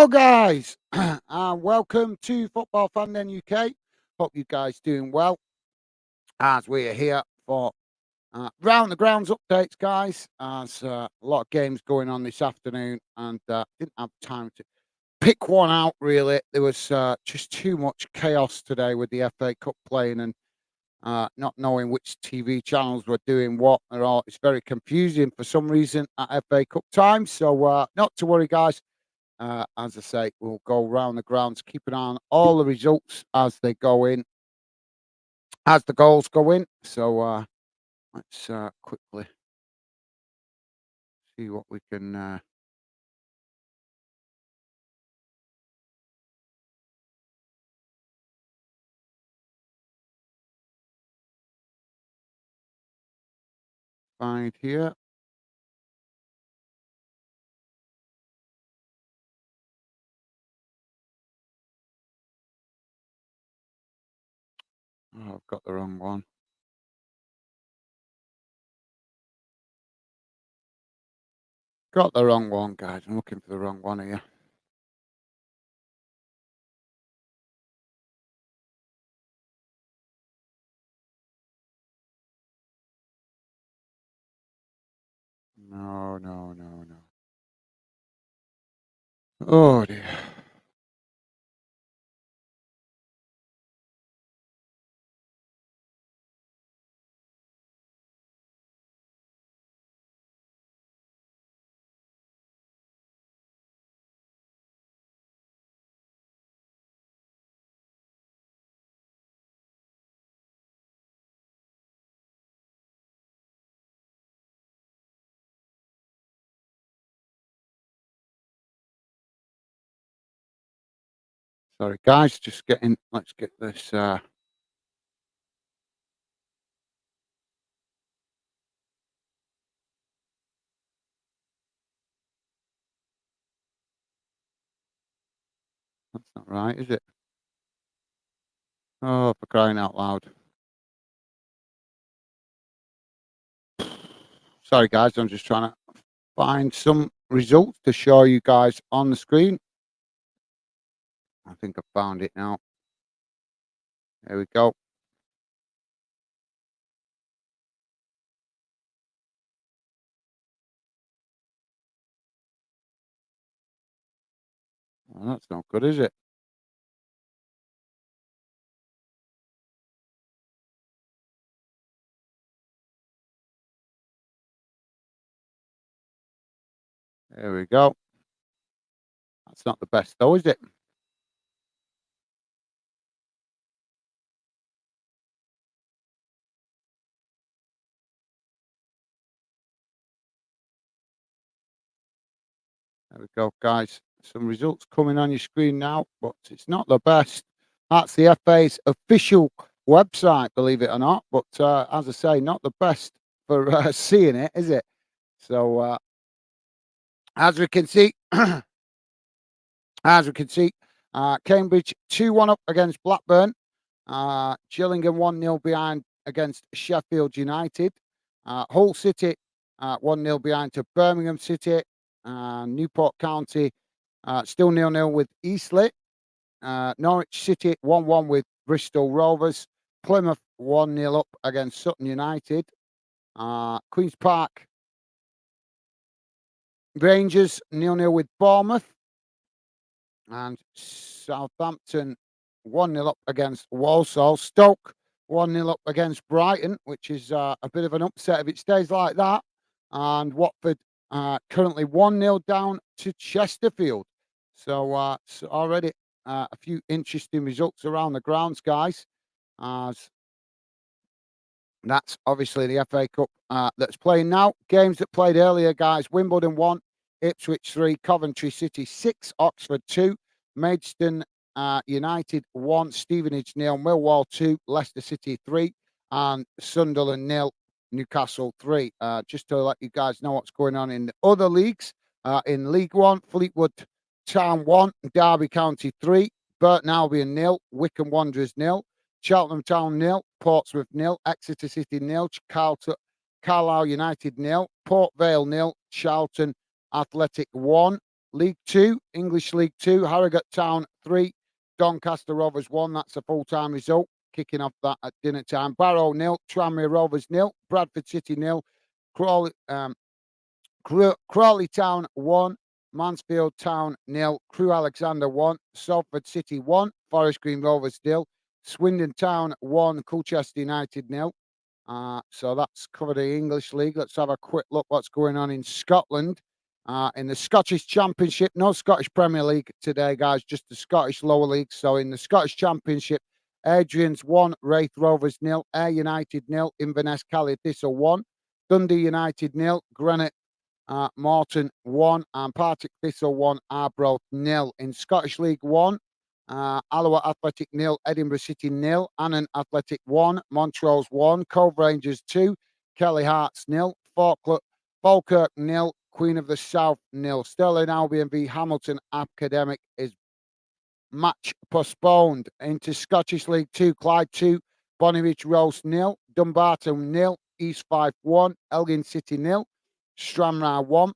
Hello, guys, and welcome to Football Fan Den UK. Hope you guys doing well as we are here for round the grounds updates, guys. As a lot of games going on this afternoon, and didn't have time to pick one out. Really, there was just too much chaos today with the FA Cup playing and not knowing which TV channels were doing what. And all it's very confusing for some reason at FA Cup time. So not to worry, guys. As I say, we'll go round the grounds, keep an eye on all the results as they go in, as the goals go in. So let's quickly see what we can find here. Oh, I've got the wrong one. Got the wrong one, guys. I'm looking for the wrong one here. No, no, no, no. Oh dear. Sorry, guys. Just getting. Let's get this. That's not right, is it? Oh, for crying out loud. Sorry, guys. I'm just trying to find some results to show you guys on the screen. I think I found it now. There we go. Well, that's not good, is it? There we go. That's not the best though, is it? There we go, guys. Some results coming on your screen now, but it's not the best. That's the FA's official website, believe it or not. But as I say, not the best for seeing it, is it? So as we can see, as we can see, Cambridge 2-1 up against Blackburn. Gillingham 1-0 behind against Sheffield United. Hull City 1-0 behind to Birmingham City. Newport County still 0-0 with Eastleigh. Norwich City 1-1 with Bristol Rovers. Plymouth 1-0 up against Sutton United. Queen's Park Rangers 0-0 with Bournemouth. And Southampton 1-0 up against Walsall. Stoke 1-0 up against Brighton, which is a bit of an upset if it stays like that. And Watford currently 1-0 down to Chesterfield. So, already a few interesting results around the grounds, guys. As that's obviously the FA Cup that's playing now. Games that played earlier, guys. Wimbledon 1, Ipswich 3, Coventry City 6, Oxford 2, Maidstone United 1, Stevenage 0, Millwall 2, Leicester City 3, and Sunderland 0, Newcastle 3. Just to let you guys know what's going on in the other leagues. In League 1, Fleetwood Town 1, Derby County 3, Burton Albion 0, Wycombe Wanderers 0, Cheltenham Town 0, Portsmouth 0, Exeter City 0, Carlisle United 0, Port Vale 0, Charlton Athletic 1, League Two, English League Two, Harrogate Town 3, Doncaster Rovers 1. That's a full-time result. Kicking off that at dinner time. Barrow 0, Tranmere Rovers 0, Bradford City 0, Crawley, Crawley Town 1, Mansfield Town 0, Crewe Alexandra 1, Salford City 1, Forest Green Rovers 0, Swindon Town 1, Colchester United 0. So that's covered the English League. Let's have a quick look what's going on in Scotland. In the Scottish Championship, no Scottish Premier League today, guys, just the Scottish lower league. So in the Scottish Championship, Adrian's 1, Wraith Rovers 0, Ayr United 0, Inverness Caley Thistle 1, Dundee United 0, Granite Morton 1, and Partick Thistle 1, Arbroath 0. In Scottish League 1, Alloa Athletic 0, Edinburgh City 0, Annan Athletic 1, Montrose 1, Cove Rangers 2, Kelly Hearts 0, Falkirk 0, Queen of the South 0. Stirling Albion v Hamilton Academic is match postponed. Into Scottish League 2, Clyde 2, Bonnyrigg Rose 0, Dumbarton 0, East Fife 1, Elgin City 0, Stranraer 1,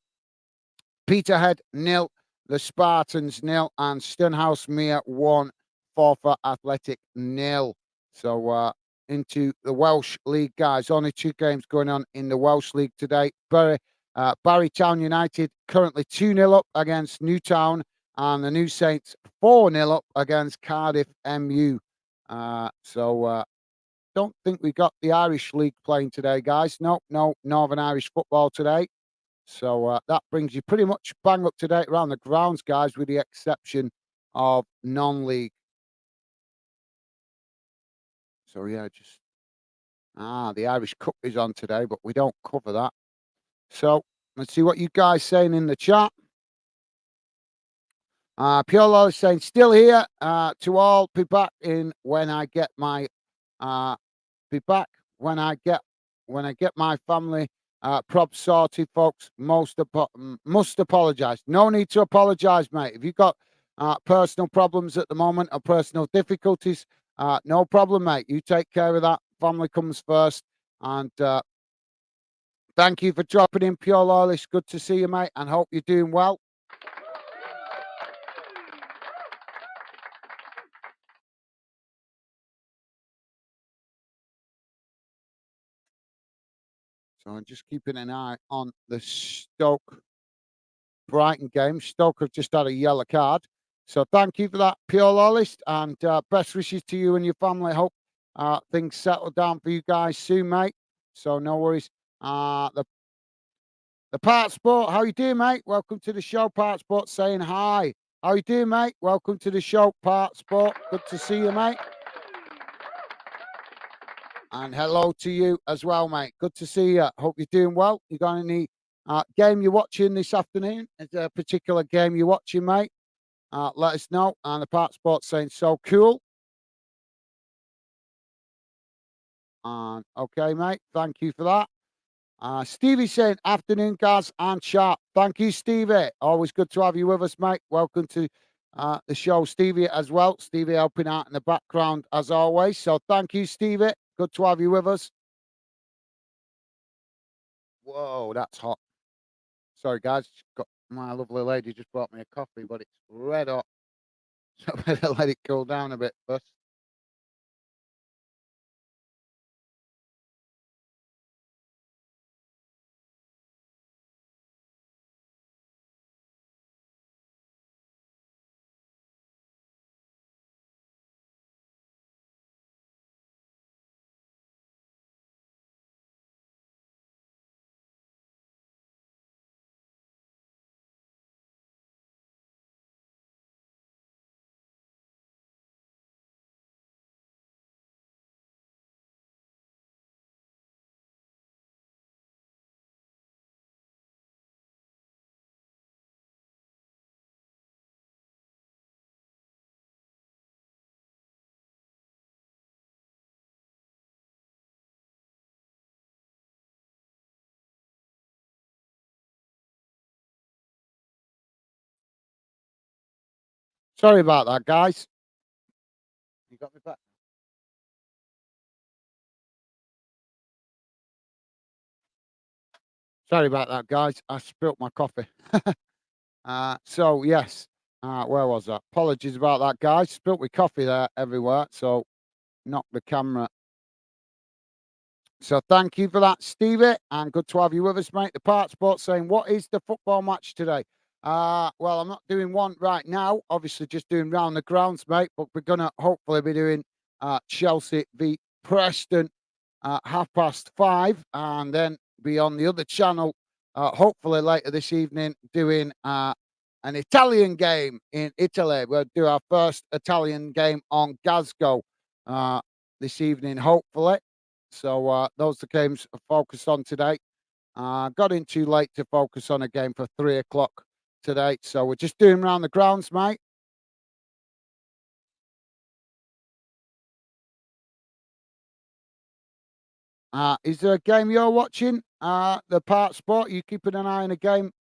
Peterhead 0, the Spartans 0, and Stonehousemere 1, Forfar Athletic 0. So into the Welsh League, guys. Only 2 games going on in the Welsh League today. Barry Town United currently 2-0 up against Newtown, and the New Saints 4-0 up against Cardiff MU. Don't think we got the Irish League playing today, guys. No Northern Irish football today. So that brings you pretty much bang up to date around the grounds, guys, with the exception of non-league. So yeah, the Irish Cup is on today, but we don't cover that. So let's see what you guys saying in the chat. Pure Law is saying still here. To all, be back in when I get my be back when I get my family props sorted, folks. Must apologise. No need to apologise, mate. If you've got personal problems at the moment or personal difficulties, no problem, mate. You take care of that. Family comes first. And thank you for dropping in, Pure Loyalist. Good to see you, mate, and hope you're doing well. So I'm just keeping an eye on the Stoke Brighton game. Stoke have just had a yellow card. So thank you for that, Pure Loyalist, and best wishes to you and your family. I hope things settle down for you guys soon, mate. So no worries. The Part Sport, how you doing, mate? Welcome to the show, Part Sport, saying hi. How you doing, mate? Welcome to the show, Part Sport. Good to see you, mate. And hello to you as well, mate. Good to see you. Hope you're doing well. You got any game you're watching this afternoon? Is there a particular game you're watching, mate? Let us know. And the Part Sports saying so cool. And okay, mate. Thank you for that. Stevie saying afternoon, guys, and sharp. Thank you, Stevie. Always good to have you with us, mate. Welcome to the show, Stevie, as well. Stevie helping out in the background as always. So thank you, Stevie. Good to have you with us. Whoa, that's hot. Sorry, guys. Got my lovely lady just brought me a coffee, but it's red hot. So I better let it cool down a bit first. Sorry about that, guys. You got me back. Sorry about that, guys. I spilt my coffee. So yes, where was that? Apologies about that, guys. Spilt my coffee there everywhere, so knocked the camera. So thank you for that, Stevie, and good to have you with us, mate. The Part Sport saying, what is the football match today? Well, I'm not doing one right now. Obviously, just doing round the grounds, mate. But we're gonna hopefully be doing Chelsea v Preston 5:30, and then be on the other channel. Hopefully later this evening, doing an Italian game in Italy. We'll do our first Italian game on Glasgow this evening, hopefully. So those are the games I focused on today. Got in too late to focus on a game for 3 o'clock today. So we're just doing round the grounds, mate. Is there a game you're watching? The Part Sport, you keeping an eye on a game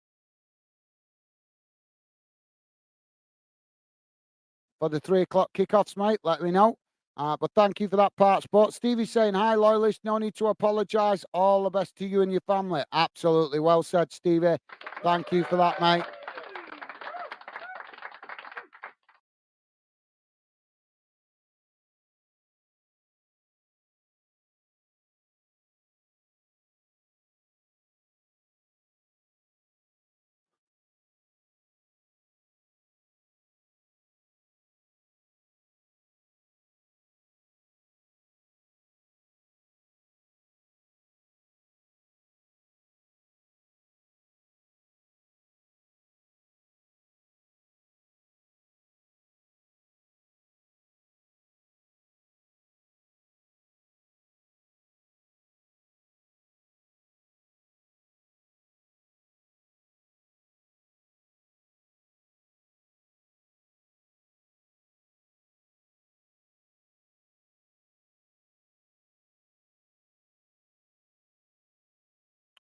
for the 3 o'clock kickoffs, mate? Let me know. But thank you for that, Part Sport. Stevie's saying, hi, loyalist. No need to apologise. All the best to you and your family. Absolutely. Well said, Stevie. Thank you for that, mate.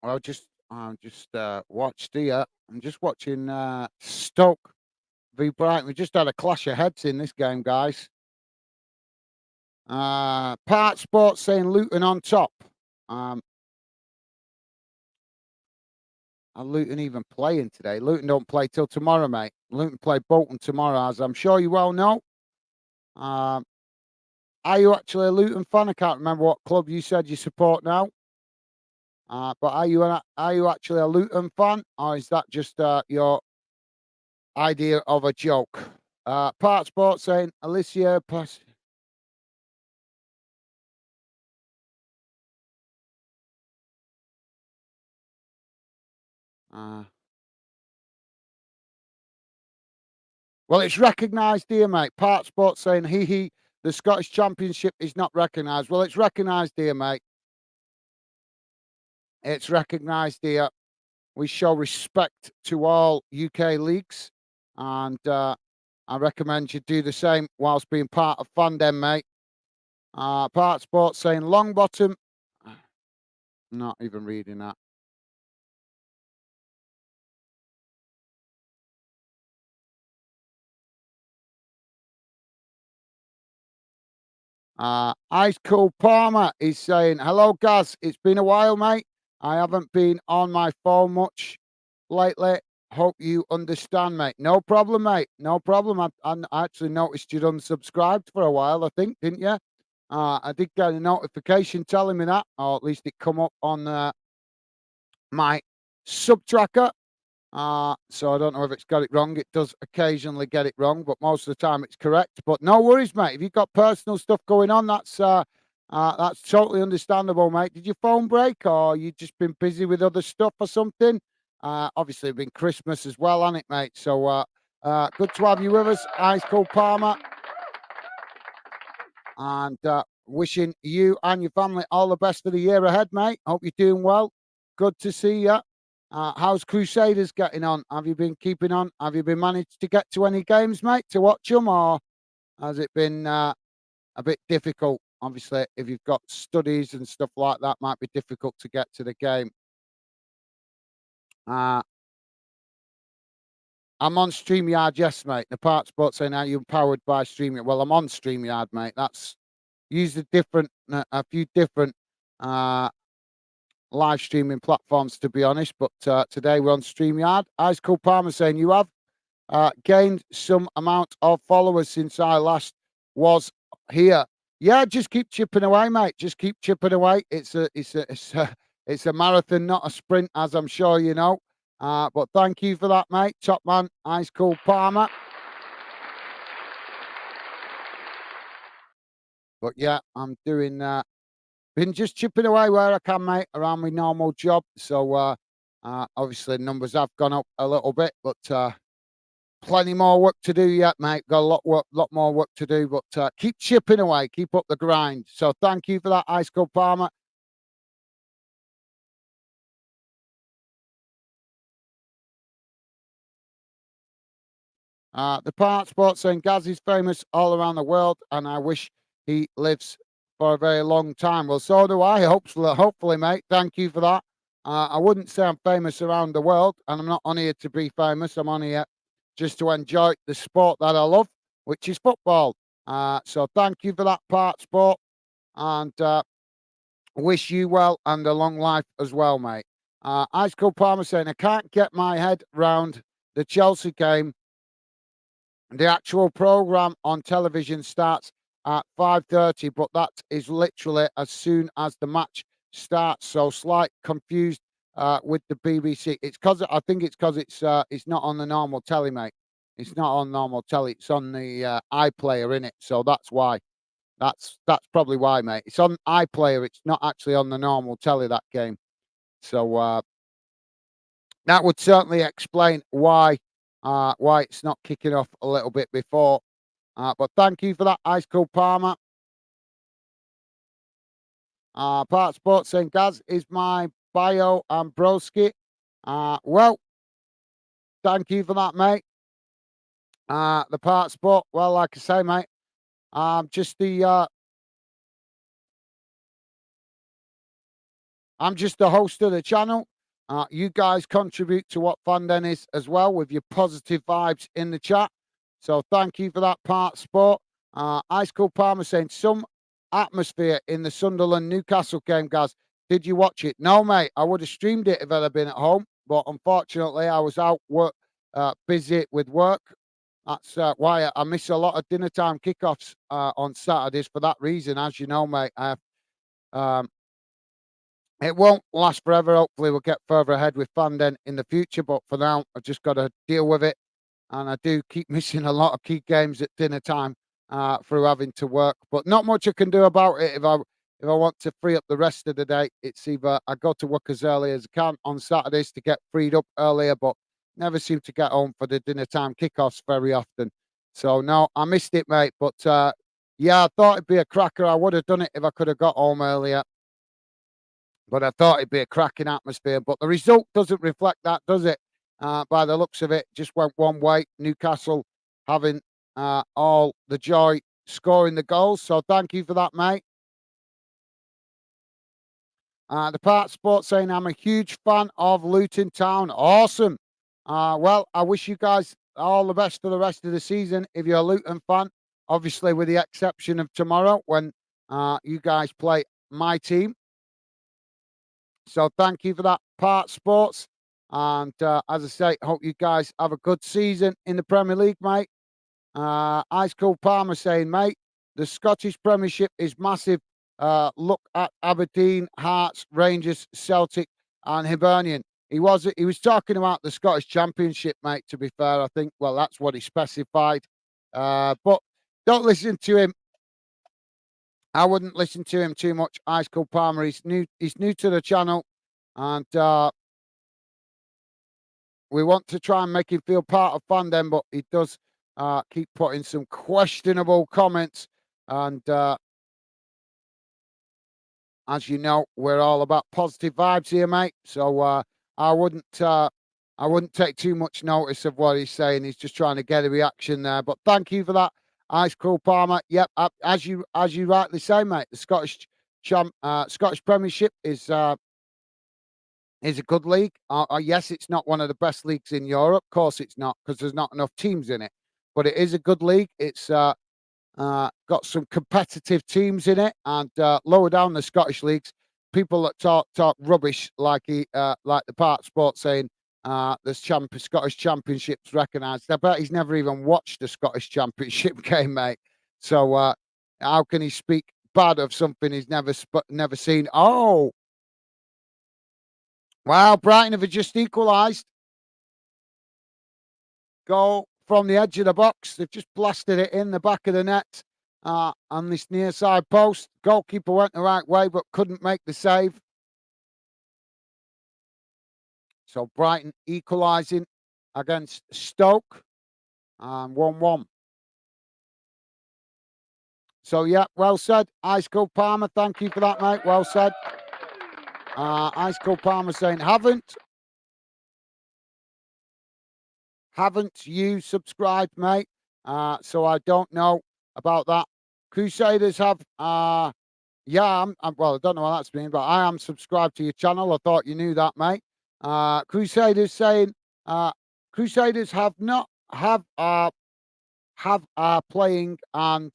Well, just watched here. I'm just watching Stoke v Brighton. We just had a clash of heads in this game, guys. Part Sports saying Luton on top. Um, are Luton even playing today? Luton don't play till tomorrow, mate. Luton play Bolton tomorrow, as I'm sure you well know. Um, are you actually a Luton fan? I can't remember what club you said you support now. But are you actually a Luton fan, or is that just your idea of a joke? Part Sports saying Alicia Pass. Uh, well, it's recognised here, mate. Part Sports saying the Scottish Championship is not recognised. Well, it's recognised here, mate. It's recognised here. We show respect to all UK leagues, and I recommend you do the same whilst being part of Fandom, mate. Part Sports saying Longbottom. Not even reading that. Ice Cold Palmer is saying, hello, Gaz. It's been a while, mate. I haven't been on my phone much lately. Hope you understand, mate. No problem, mate. No problem. I actually noticed you'd unsubscribed for a while, I think, didn't you? I did get a notification telling me that, or at least it come up on my sub tracker. So I don't know if it's got it wrong. It does occasionally get it wrong, but most of the time it's correct. But no worries, mate. If you've got personal stuff going on, that's totally understandable, mate. Did your phone break, or you just been busy with other stuff or something? Obviously, it's been Christmas as well, hasn't it, mate? So good to have you with us, Ice Cold Palmer, and wishing you and your family all the best for the year ahead, mate. Hope you're doing well. Good to see you. How's Crusaders getting on? Have you been keeping on? Have you been managed to get to any games, mate, to watch them, or has it been a bit difficult? Obviously, if you've got studies and stuff like that, might be difficult to get to the game. Uh, I'm on StreamYard, yes, mate. The part spot saying, are you empowered by StreamYard? Well, I'm on StreamYard, mate. That's used a few different live streaming platforms, to be honest. But today we're on StreamYard. Ice Cold Palmer saying you have gained some amount of followers since I last was here. Yeah, just keep chipping away, mate. Just keep chipping away. It's a marathon, not a sprint, as I'm sure you know. But thank you for that, mate. Top man, Ice Cold Palmer. But yeah, I'm doing. Been just chipping away where I can, mate, around my normal job. So obviously numbers have gone up a little bit, but plenty more work to do yet, mate. Got a lot more work to do, but keep chipping away, keep up the grind. So thank you for that, Ice Cold Palmer. The part sports saying Gaz is famous all around the world, and I wish he lives for a very long time. Well, so do I. Hopefully, mate. Thank you for that. I wouldn't say I'm famous around the world, and I'm not on here to be famous. I'm on here just to enjoy the sport that I love, which is football. So thank you for that part sport, and wish you well and a long life as well, mate. Ice Cold Palmer saying I can't get my head round the Chelsea game. The actual program on television starts at 5:30, but that is literally as soon as the match starts. So slight confused with the BBC. It's because I think it's not on the normal telly, mate. It's not on normal telly. It's on the iPlayer in it. So that's why. That's probably why, mate. It's on iPlayer. It's not actually on the normal telly, that game. So that would certainly explain why it's not kicking off a little bit before. But thank you for that, Ice Cold Palmer. Part Sports saying Gaz is my bio and broski. Well, thank you for that, mate. The Part Sport. Well, like I say, mate, I'm just the host of the channel. You guys contribute to what Fanden is as well with your positive vibes in the chat. So thank you for that, Part Sport. Ice Cold Palmer saying some atmosphere in the Sunderland Newcastle game, guys. Did you watch it? No, mate. I would have streamed it if I'd have been at home, but unfortunately, I was out busy with work. That's why I miss a lot of dinner time kickoffs on Saturdays for that reason. As you know, mate, um, it won't last forever. Hopefully, we'll get further ahead with Fanden in the future. But for now, I've just got to deal with it. And I do keep missing a lot of key games at dinner time through having to work. But not much I can do about it if I want to free up the rest of the day. It's either I go to work as early as I can on Saturdays to get freed up earlier, but never seem to get home for the dinner time kickoffs very often. So no, I missed it, mate. But yeah, I thought it'd be a cracker. I would have done it if I could have got home earlier. But I thought it'd be a cracking atmosphere. But the result doesn't reflect that, does it? By the looks of it, just went one way. Newcastle having all the joy scoring the goals. So thank you for that, mate. The Part Sports saying I'm a huge fan of Luton Town. Awesome. Well, I wish you guys all the best for the rest of the season. If you're a Luton fan, obviously with the exception of tomorrow when you guys play my team. So thank you for that, Part Sports. And as I say, hope you guys have a good season in the Premier League, mate. Ice Cold Palmer saying, mate, the Scottish Premiership is massive. Look at Aberdeen, Hearts, Rangers, Celtic, and Hibernian. He was talking about the Scottish Championship, mate. To be fair, I think that's what he specified. But don't listen to him. I wouldn't listen to him too much. Ice Cold Palmer. He's new to the channel, and we want to try and make him feel part of Fanden, but he does keep putting some questionable comments. And as you know, we're all about positive vibes here, mate. So I wouldn't take too much notice of what he's saying. He's just trying to get a reaction there. But thank you for that, Ice Cold Palmer. Yep, as you rightly say, mate, the Scottish Premiership is a good league. Yes, it's not one of the best leagues in Europe. Of course, it's not because there's not enough teams in it. But it is a good league. It's got some competitive teams in it, and lower down the Scottish leagues, people that talk rubbish like the Park Sport saying the Scottish Championship's recognised. I bet he's never even watched the Scottish Championship game, mate. So how can he speak bad of something he's never seen? Oh, wow! Brighton have just equalised. Goal from the edge of the box. They've just blasted it in the back of the net on this near side post. Goalkeeper went the right way but couldn't make the save. So Brighton equalising against Stoke and 1-1. So, yeah, well said. Ice Cold Palmer, thank you for that, mate. Well said. Ice Cold Palmer saying, haven't you subscribed, mate? So I don't know about that. Crusaders have, yeah, well, I don't know what that's been, but I am subscribed to your channel. I thought you knew that, mate. Crusaders saying, Crusaders have playing and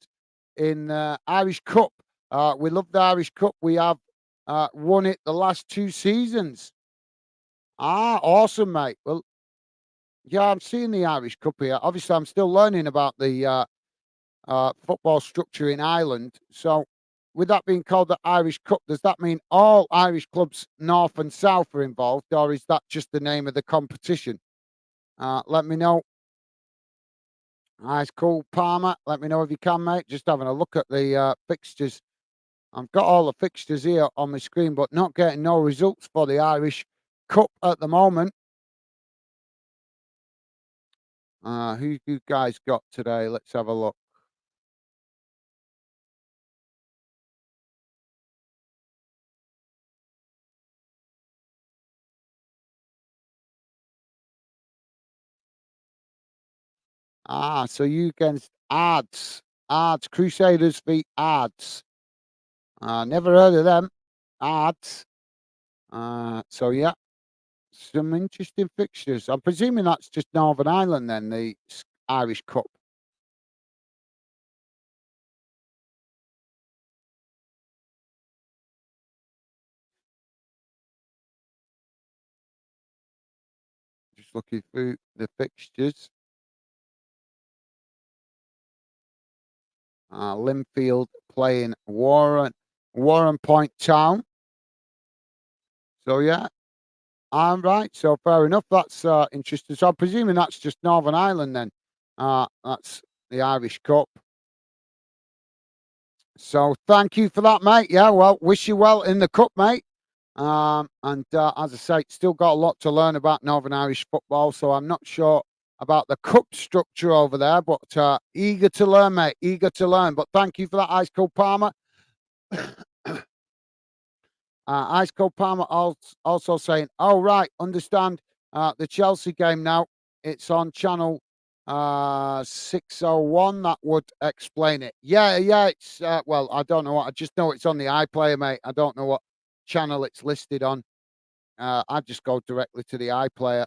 in Irish Cup. We love the Irish Cup. We have won it the last 2 seasons. Awesome, mate. Well, yeah, I'm seeing the Irish Cup here. Obviously, I'm still learning about the football structure in Ireland. So, with that being called the Irish Cup, does that mean all Irish clubs, north and south, are involved, or is that just the name of the competition? Let me know. Nice, cool, Palmer. Let me know if you can, mate. Just having a look at the fixtures. I've got all the fixtures here on my screen, but not getting no results for the Irish Cup at the moment. Who you guys got today? Let's have a look. So you against Ads. Ads. Crusaders v Ads. Never heard of them. Ads. So yeah, some interesting fixtures. I'm presuming that's just Northern Ireland then, the Irish Cup. Just looking through the fixtures. Linfield playing Warrenpoint Town. So yeah, I'm right. So fair enough. That's interesting. So I'm presuming that's just Northern Ireland then. That's the Irish Cup. So thank you for that, mate. Yeah, well, wish you well in the cup, mate. And as I say, still got a lot to learn about Northern Irish football. So I'm not sure about the cup structure over there, but eager to learn, mate. Eager to learn. But thank you for that, Ice Cold Palmer. Ice Cold Palmer also saying, "Oh right, understand the Chelsea game now. It's on channel 601. That would explain it. Yeah. It's well, I don't know what. I just know it's on the iPlayer, mate. I don't know what channel it's listed on. I just go directly to the iPlayer.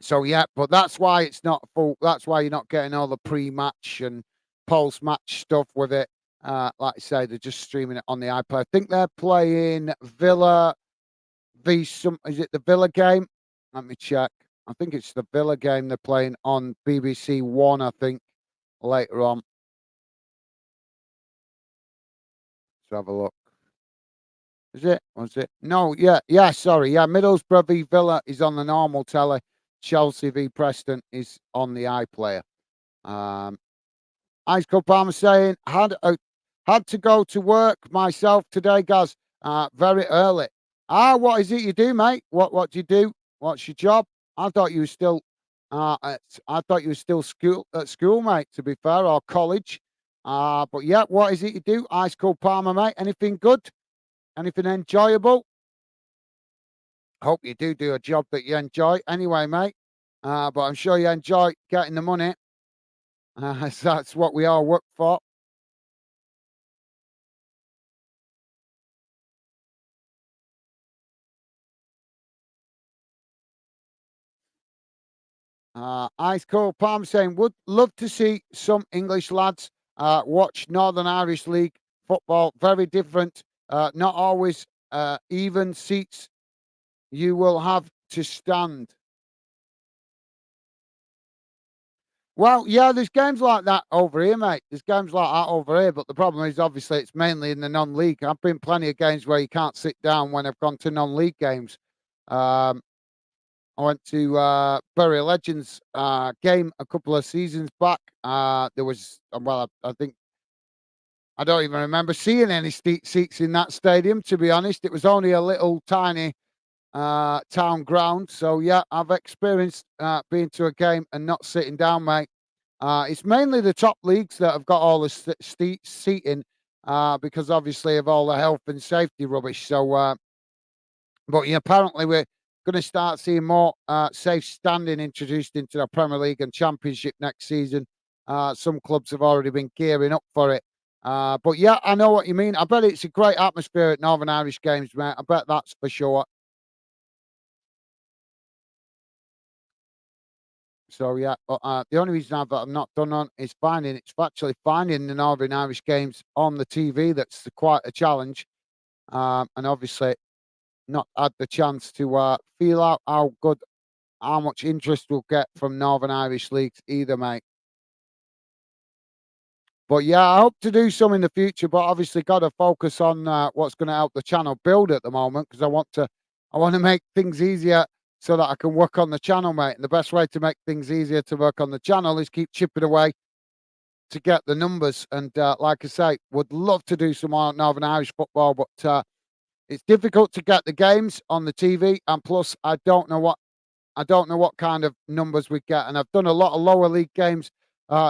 So yeah, but that's why it's not full. That's why you're not getting all the pre-match and post-match stuff with it. Like I say, they're just streaming it on the iPlayer. I think they're playing Villa v some. Is it the Villa game? Let me check. I think it's the Villa game they're playing on BBC One. I think later on. Let's have a look. Is it? Was it? No. Yeah. Sorry. Yeah. Middlesbrough v Villa is on the normal telly. Chelsea v Preston is on the iPlayer. Ice Cold Palmer saying had to go to work myself today, guys. Very early. What is it you do, mate? What do you do? What's your job? I thought you were still I thought you were still at school, mate, to be fair, or college. But yeah, what is it you do? Ice Cold Palmer, mate. Anything good? Anything enjoyable? Hope you do a job that you enjoy anyway, mate. But I'm sure you enjoy getting the money. So that's what we all work for. Ice Cold Palm saying, would love to see some English lads watch Northern Irish League football. Very different not always even seats. You will have to stand. Well, yeah, there's games like that over here, mate. There's games like that over here, but the problem is obviously it's mainly in the non-league. I've been plenty of games where you can't sit down when I've gone to non-league games. Um, I went to Bury Legends game a couple of seasons back. There was, well, I think I don't even remember seeing any seats in that stadium. To be honest, it was only a little tiny town ground. So yeah, I've experienced being to a game and not sitting down, mate. It's mainly the top leagues that have got all the seating because obviously of all the health and safety rubbish. So, but yeah, apparently we're going to start seeing more safe standing introduced into the Premier League and Championship next season. Some clubs have already been gearing up for it. But yeah, I know what you mean. I bet it's a great atmosphere at Northern Irish games, mate. I bet that's for sure. So yeah, but the only reason I've not done on is finding it's actually finding the Northern Irish games on the TV. That's quite a challenge, and obviously not had the chance to feel out how much interest we'll get from Northern Irish leagues either, mate. But yeah, I hope to do some in the future. But obviously, got to focus on what's going to help the channel build at the moment because I want to make things easier so that I can work on the channel, mate. And the best way to make things easier to work on the channel is keep chipping away to get the numbers. And like I say, would love to do some more Northern Irish football, but it's difficult to get the games on the TV. And plus, I don't know what kind of numbers we get. And I've done a lot of lower league games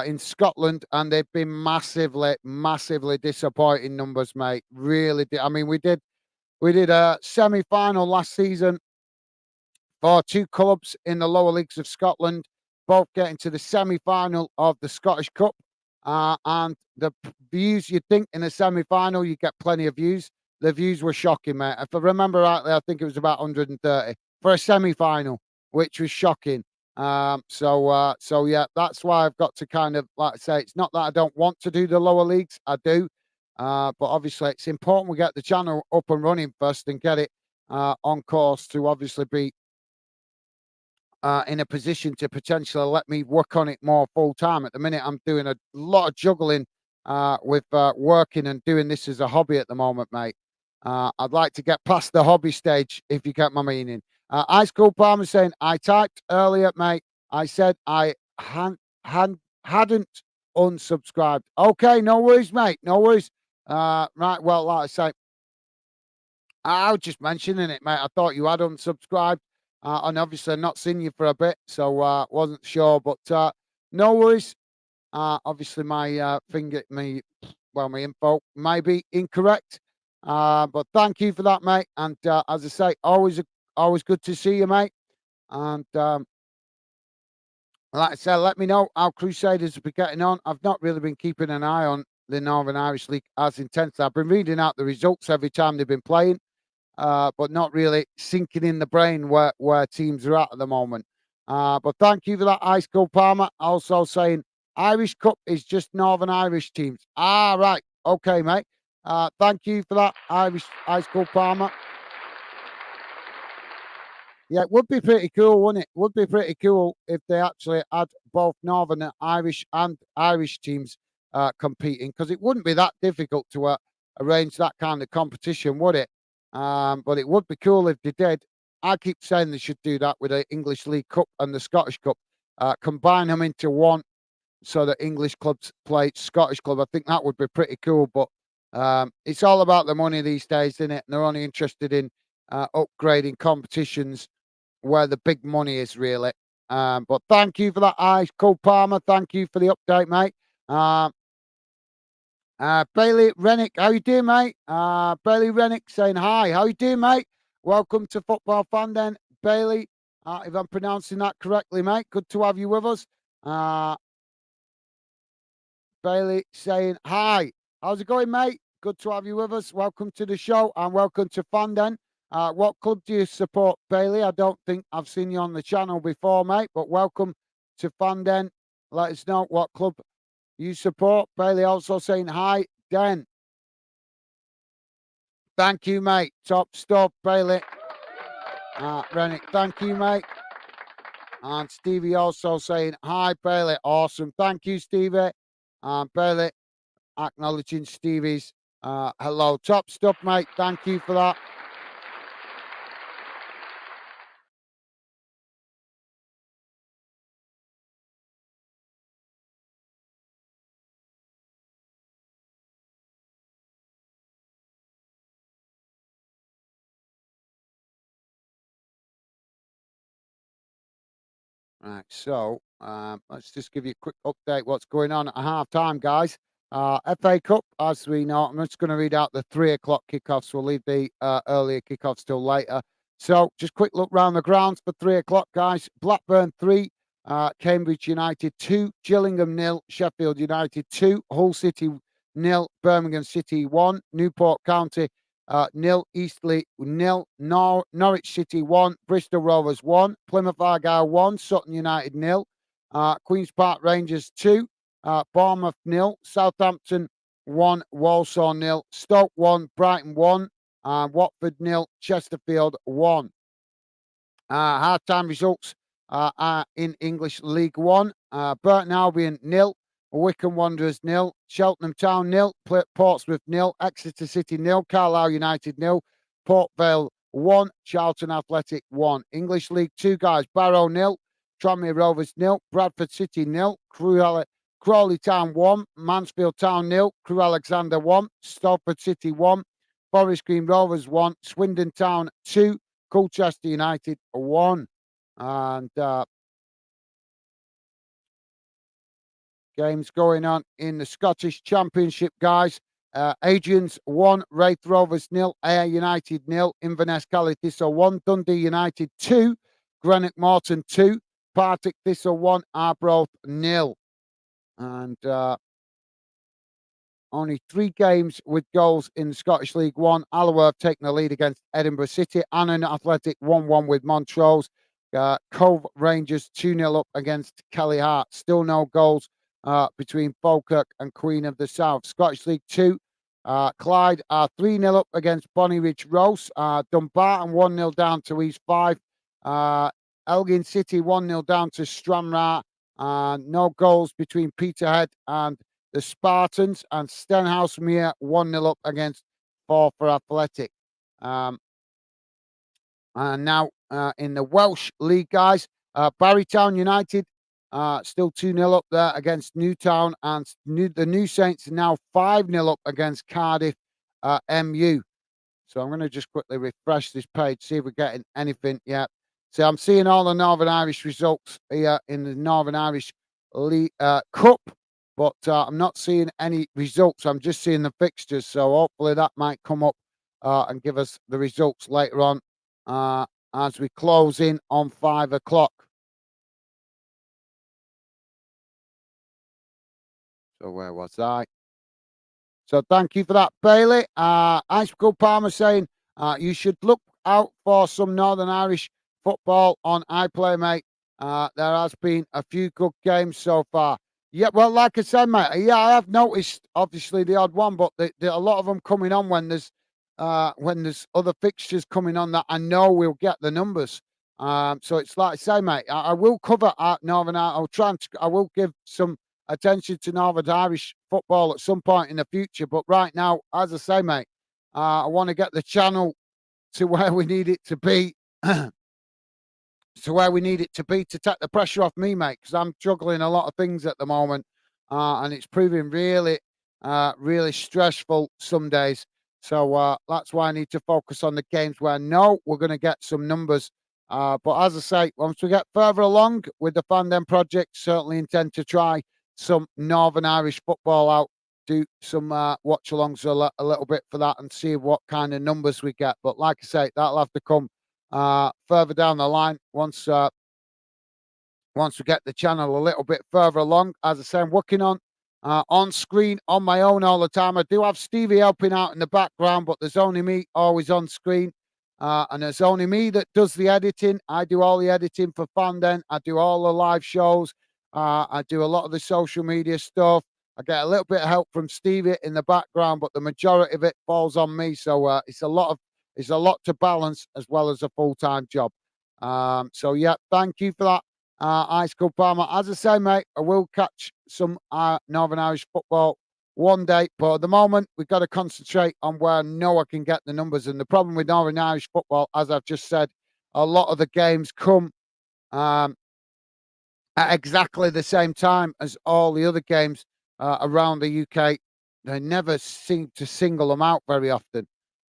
in Scotland, and they've been massively, massively disappointing numbers, mate. Really, I mean, we did a semi-final last season for two clubs in the lower leagues of Scotland, both getting to the semi-final of the Scottish Cup. And the views you'd think in a semi-final, you get plenty of views. The views were shocking, mate. If I remember rightly, I think it was about 130 for a semi-final, which was shocking. So yeah, that's why I've got to kind of like I say, it's not that I don't want to do the lower leagues, I do. But obviously, it's important we get the channel up and running first and get it on course to obviously be in a position to potentially let me work on it more full time. At the minute, I'm doing a lot of juggling with working and doing this as a hobby at the moment, mate. I'd like to get past the hobby stage, if you get my meaning. Ice Cold Palmer saying, I typed earlier, mate. I said I hadn't unsubscribed. Okay, no worries, mate. No worries. Right, well, like I say, I was just mentioning it, mate. I thought you had unsubscribed, and obviously not seen you for a bit, so wasn't sure. But no worries. Obviously, my info may be incorrect, but thank you for that, mate. And as I say, always good to see you, mate. And like I said, let me know how Crusaders will be getting on. I've not really been keeping an eye on the Northern Irish League as intensely. I've been reading out the results every time they've been playing but not really sinking in the brain where teams are at the moment. But thank you for that, Ice Cold Palmer. Also saying Irish Cup is just Northern Irish teams. Ah, right. Okay, mate. Thank you for that, Irish Ice Cold Palmer. Yeah, it would be pretty cool, wouldn't it? Would be pretty cool if they actually had both Northern Irish and Irish teams competing, because it wouldn't be that difficult to arrange that kind of competition, would it? But it would be cool if they did. I keep saying they should do that with the English League Cup and the Scottish Cup, combine them into one so that English clubs play Scottish club. I think that would be pretty cool. But it's all about the money these days, isn't it? And they're only interested in upgrading competitions where the big money is, really. But thank you for that, Ice Cold Palmer. Thank you for the update, mate. Bailey Rennick, how you doing, mate? Bailey Rennick saying hi. How you doing, mate? Welcome to Football Fan then, Bailey. If I'm pronouncing that correctly, mate. Good to have you with us. Bailey saying hi. How's it going, mate? Good to have you with us. Welcome to the show and welcome to Fanden. What club do you support, Bailey? I don't think I've seen you on the channel before, mate, but welcome to Fanden. Let us know what club you support. Bailey also saying hi, Den. Thank you, mate. Top stuff, Bailey. Rennick, thank you, mate. And Stevie also saying, hi, Bailey. Awesome. Thank you, Stevie. Bailey acknowledging Stevie's hello. Top stuff, mate. Thank you for that. Right, so let's just give you a quick update what's going on at half time, guys. FA Cup, as we know, I'm just going to read out the 3 o'clock kickoffs. We'll leave the earlier kickoffs till later. So, just quick look round the grounds for 3 o'clock, guys. Blackburn 3, Cambridge United 2, Gillingham 0, Sheffield United 2, Hull City 0, Birmingham City 1, Newport County 0, Eastleigh 0, Norwich City 1, Bristol Rovers 1, Plymouth Argyle 1, Sutton United 0, Queen's Park Rangers 2, Bournemouth 0, Southampton 1, Walsall 0, Stoke 1, Brighton 1, Watford 0, Chesterfield 1. Half-time results are in English League One. Burton Albion 0, Wycombe Wanderers 0, Cheltenham Town 0, Portsmouth 0, Exeter City 0, Carlisle United 0, Port Vale 1, Charlton Athletic 1. English League 2, guys, Barrow 0, Tranmere Rovers 0, Bradford City 0, Crawley Town 1, Mansfield Town 0, Crewe Alexandra 1, Salford City 1, Forest Green Rovers 1, Swindon Town 2, Colchester United 1. And games going on in the Scottish Championship, guys. Adrian's 1, Wraith Rovers 0, Ayr United 0, Inverness Caley Thistle 1, Dundee United 2, Greenock Morton 2, Partick Thistle 1, Arbroath 0. And only 3 games with goals in the Scottish League One. Alloa taking the lead against Edinburgh City. Annan Athletic 1-1 with Montrose. Cove Rangers 2-0 up against Kelly Hart. Still no goals between Falkirk and Queen of the South. Scottish League 2. Clyde are 3-0 up against Bonnie Ridge Rose. Dumbarton 1-0 down to East Fife. Elgin City 1-0 down to Stranraer. No goals between Peterhead and the Spartans, and Stenhousemuir 1-0 up against Forfar Athletic. And now in the Welsh League, guys, Barrytown United still 2-0 up there against Newtown, and the New Saints are now 5-0 up against Cardiff MU. So I'm going to just quickly refresh this page, see if we're getting anything yet. So I'm seeing all the Northern Irish results here in the Northern Irish League, Cup. But I'm not seeing any results. I'm just seeing the fixtures. So hopefully that might come up and give us the results later on as we close in on 5 o'clock. So where was I? So thank you for that, Bailey. Icicle Palmer saying you should look out for some Northern Irish football on iPlay, mate. There has been a few good games so far. Yeah, well, like I said, mate, yeah, I have noticed obviously the odd one, but a lot of them coming on when there's other fixtures coming on that I know we'll get the numbers. So it's like I say, mate, I will cover Northern Irish. I will give some attention to Northern Irish football at some point in the future. But right now, as I say, mate, I want to get the channel to where we need it to be. To where we need it to be to take the pressure off me, mate, because I'm juggling a lot of things at the moment, and it's proving really, really stressful some days. So that's why I need to focus on the games where I know we're going to get some numbers. But as I say, once we get further along with the Fandom project, certainly intend to try some Northern Irish football out, do some watch-alongs a little bit for that and see what kind of numbers we get. But like I say, that'll have to come further down the line once we get the channel a little bit further along. As I say, I'm working on screen on my own all the time. I do have Stevie helping out in the background, but there's only me always on screen, and there's only me that does the editing. I do all the editing for Fandom. I do all the live shows. I do a lot of the social media stuff. I get a little bit of help from Stevie in the background, but the majority of it falls on me. So it's a lot to balance as well as a full-time job. So yeah, thank you for that, Ice Cold Palmer. As I say, mate, I will catch some Northern Irish football one day, but at the moment we've got to concentrate on where Noah can get the numbers. And the problem with Northern Irish football, as I've just said, a lot of the games come at exactly the same time as all the other games around the UK. They never seem to single them out very often.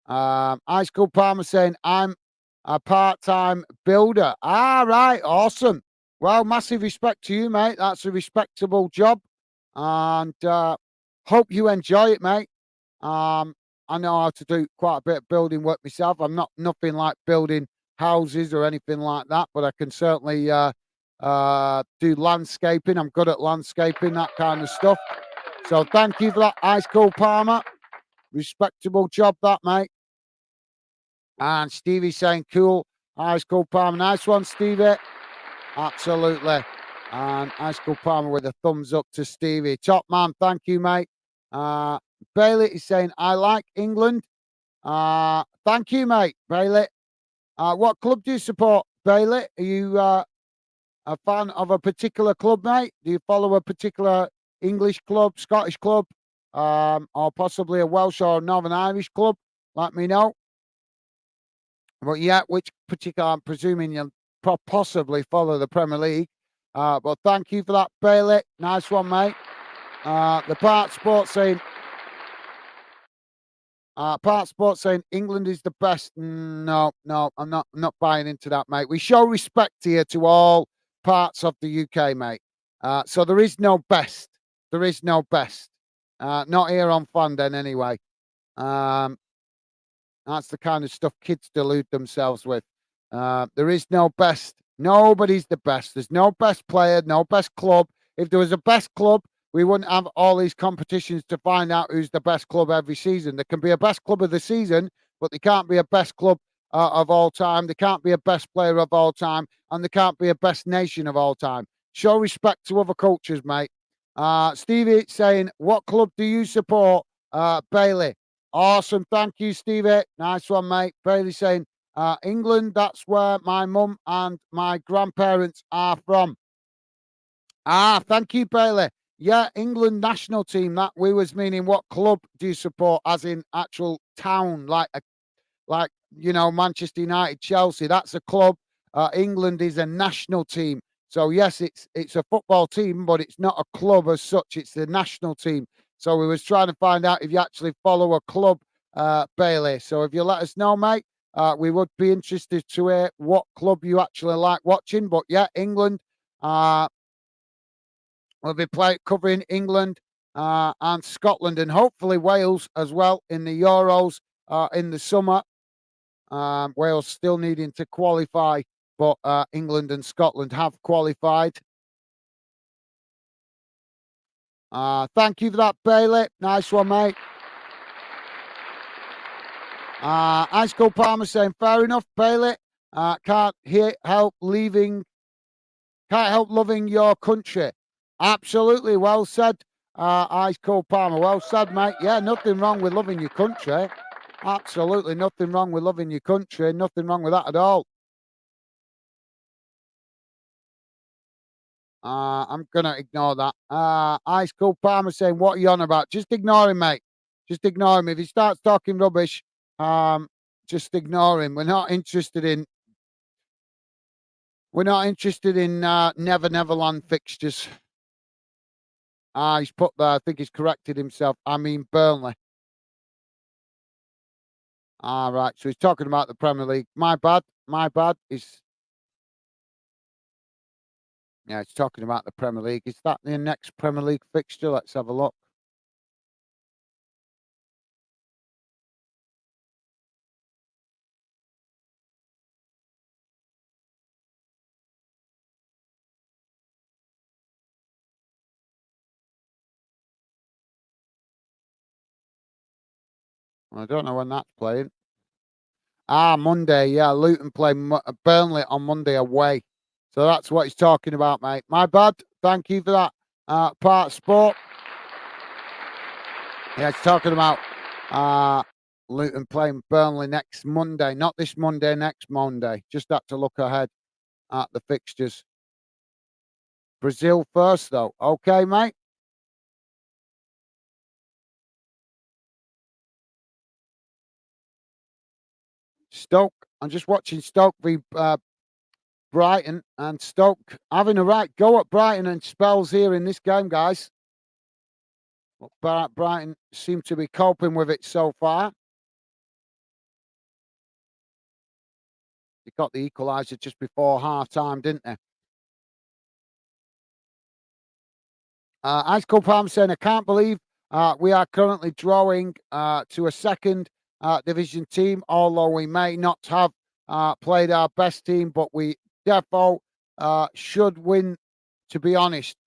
Ice Cold Palmer saying, I'm a part-time builder. Ah, right. Awesome. Well, massive respect to you, mate. That's a respectable job. And hope you enjoy it, mate. I know how to do quite a bit of building work myself. I'm not nothing like building houses or anything like that, but I can certainly do landscaping. I'm good at landscaping, that kind of stuff. So thank you for that, Ice Cold Palmer. Respectable job, that, mate. And Stevie saying, cool. Ice Cold Palmer. Nice one, Stevie. Absolutely. And Ice Cold Palmer with a thumbs up to Stevie. Top man. Thank you, mate. Bailey is saying, I like England. Thank you, mate. Bailey. What club do you support, Bailey? Are you a fan of a particular club, mate? Do you follow a particular English club, Scottish club, or possibly a Welsh or Northern Irish club? Let me know. But yeah, which particular, I'm presuming you'll possibly follow the Premier League. But thank you for that, Bailey. Nice one, mate. The Part Sports saying, England is the best. No, I'm not buying into that, mate. We show respect here to all parts of the UK, mate. So there is no best. There is no best. Not here on Fandom anyway. That's the kind of stuff kids delude themselves with. There is no best. Nobody's the best. There's no best player, no best club. If there was a best club, we wouldn't have all these competitions to find out who's the best club every season. There can be a best club of the season, but there can't be a best club of all time. There can't be a best player of all time, and there can't be a best nation of all time. Show respect to other cultures, mate. Stevie saying, what club do you support? Bailey. Awesome. Thank you, Stevie. Nice one, mate. Bailey saying, England, that's where my mum and my grandparents are from. Thank you, Bailey. Yeah, England national team. That we was meaning what club do you support, as in actual town, like Manchester United, Chelsea. That's a club. England is a national team. So yes, it's a football team, but it's not a club as such. It's the national team. So we was trying to find out if you actually follow a club, Bailey. So if you let us know, mate, we would be interested to hear what club you actually like watching. But yeah, England. We'll be covering England and Scotland and hopefully Wales as well in the Euros in the summer. Wales still needing to qualify, but England and Scotland have qualified. Thank you for that, Bailey. Nice one, mate. Ice Cold Palmer saying, fair enough, Bailey. Can't help loving your country. Absolutely, well said, Ice Cold Palmer. Well said, mate. Yeah, nothing wrong with loving your country. Absolutely nothing wrong with loving your country. Nothing wrong with that at all. I'm going to ignore that. Ice Cold Palmer saying, what are you on about? Just ignore him, mate. Just ignore him. If he starts talking rubbish, just ignore him. We're not interested in Never Neverland fixtures. He's put there. I think he's corrected himself. I mean Burnley. Right. So he's talking about the Premier League. My bad. He's talking about the Premier League. Is that the next Premier League fixture? Let's have a look. I don't know when that's playing. Monday. Yeah, Luton play Burnley on Monday away. So that's what he's talking about, mate. My bad. Thank you for that. Part Sport. Yeah, it's talking about Luton playing Burnley next Monday. Not this Monday, next Monday. Just had to look ahead at the fixtures. Brazil first, though. Okay, mate. Stoke. I'm just watching Stoke v Brighton, and Stoke having a right go at Brighton and spells here in this game, guys. But Brighton seem to be coping with it so far. They got the equaliser just before half time, didn't they? Ice Cold Palm saying, I can't believe we are currently drawing to a second division team, although we may not have played our best team, but we defo should win, to be honest.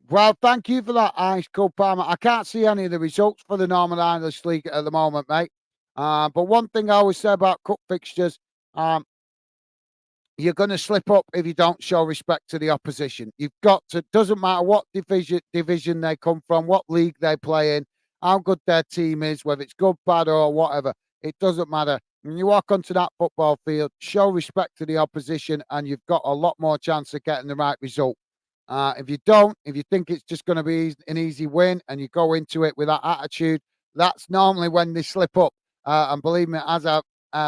Well, thank you for that, Ice Cold Palmer. I can't see any of the results for the Northern Irish League at the moment, mate. But one thing I always say about cup fixtures, you're going to slip up if you don't show respect to the opposition. You've got to, doesn't matter what division they come from, what league they play in, how good their team is, whether it's good, bad, or whatever. It doesn't matter. When you walk onto that football field, show respect to the opposition, and you've got a lot more chance of getting the right result. If you don't, if you think it's just going to be an easy win and you go into it with that attitude, that's normally when they slip up. And believe me, as I've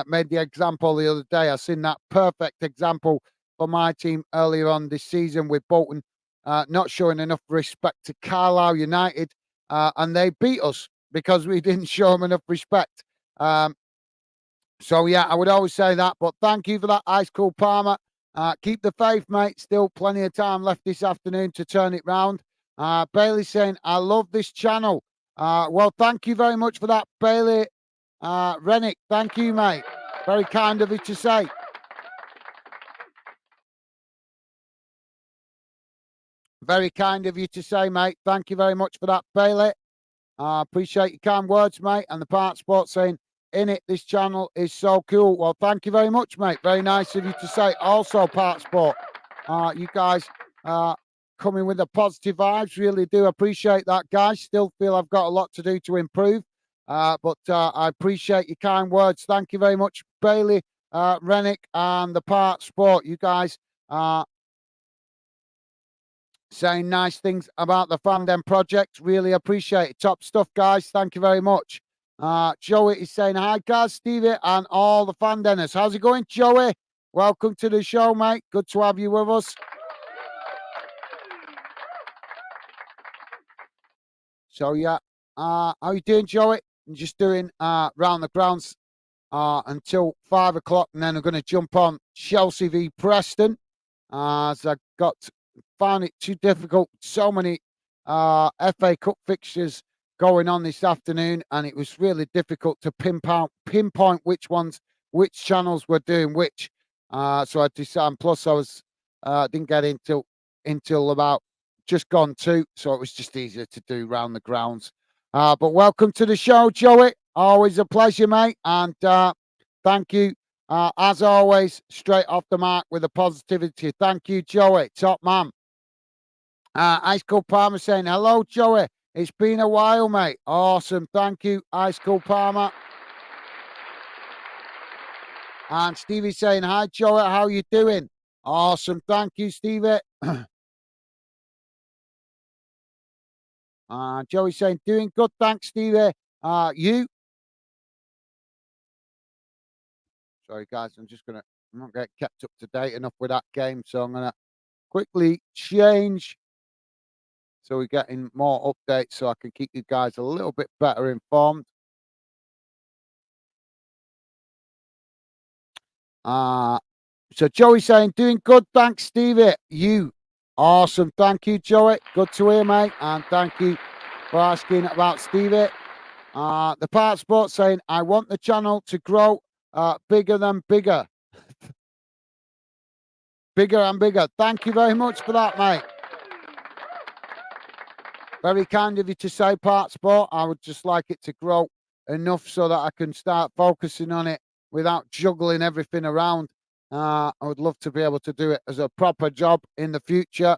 made the example the other day, I've seen that perfect example for my team earlier on this season with Bolton not showing enough respect to Carlisle United, and they beat us because we didn't show them enough respect. So, yeah, I would always say that. But thank you for that, Ice Cool Palmer. Keep the faith, mate. Still plenty of time left this afternoon to turn it round. Bailey saying, I love this channel. Well, thank you very much for that, Bailey. Rennick, thank you, mate. Very kind of you to say. Very kind of you to say, mate. Thank you very much for that, Bailey. Appreciate your kind words, mate. And the Part Sport saying, in it, this channel is so cool. Well, thank you very much, mate. Very nice of you to say. Also, Part Sport, you guys coming with the positive vibes. Really do appreciate that, guys. Still feel I've got a lot to do to improve. But I appreciate your kind words. Thank you very much, Bailey, Rennick, and the Part Sport. You guys saying nice things about the Fandom project. Really appreciate it. Top stuff, guys. Thank you very much. Joey is saying, hi, guys, Stevie, and all the Fandenners. How's it going, Joey? Welcome to the show, mate. Good to have you with us. So, yeah, how you doing, Joey? I'm just doing round the grounds until 5 o'clock, and then I'm going to jump on Chelsea v Preston. As I found it too difficult. So many FA Cup fixtures going on this afternoon, and it was really difficult to pinpoint which channels were doing which. So I decided. Plus, I was didn't get until about just gone 2, so it was just easier to do round the grounds. But welcome to the show, Joey. Always a pleasure, mate, and thank you. As always, straight off the mark with the positivity. Thank you, Joey. Top man. Ice Cold Palmer saying, hello, Joey. It's been a while, mate. Awesome. Thank you, Ice Cold Palmer. And Stevie saying, hi, Joey. How you doing? Awesome. Thank you, Stevie. Joey saying, doing good. Thanks, Stevie. You? Sorry, guys. I'm not getting kept up to date enough with that game. So I'm going to quickly change so we're getting more updates so I can keep you guys a little bit better informed. So Joey saying, doing good, thanks, Stevie. You, awesome. Thank you, Joey. Good to hear, mate. And thank you for asking about Stevie. The Part Sport saying, I want the channel to grow bigger than bigger. Bigger and bigger. Thank you very much for that, mate. Very kind of you to say, Part Sport. I would just like it to grow enough so that I can start focusing on it without juggling everything around. I would love to be able to do it as a proper job in the future,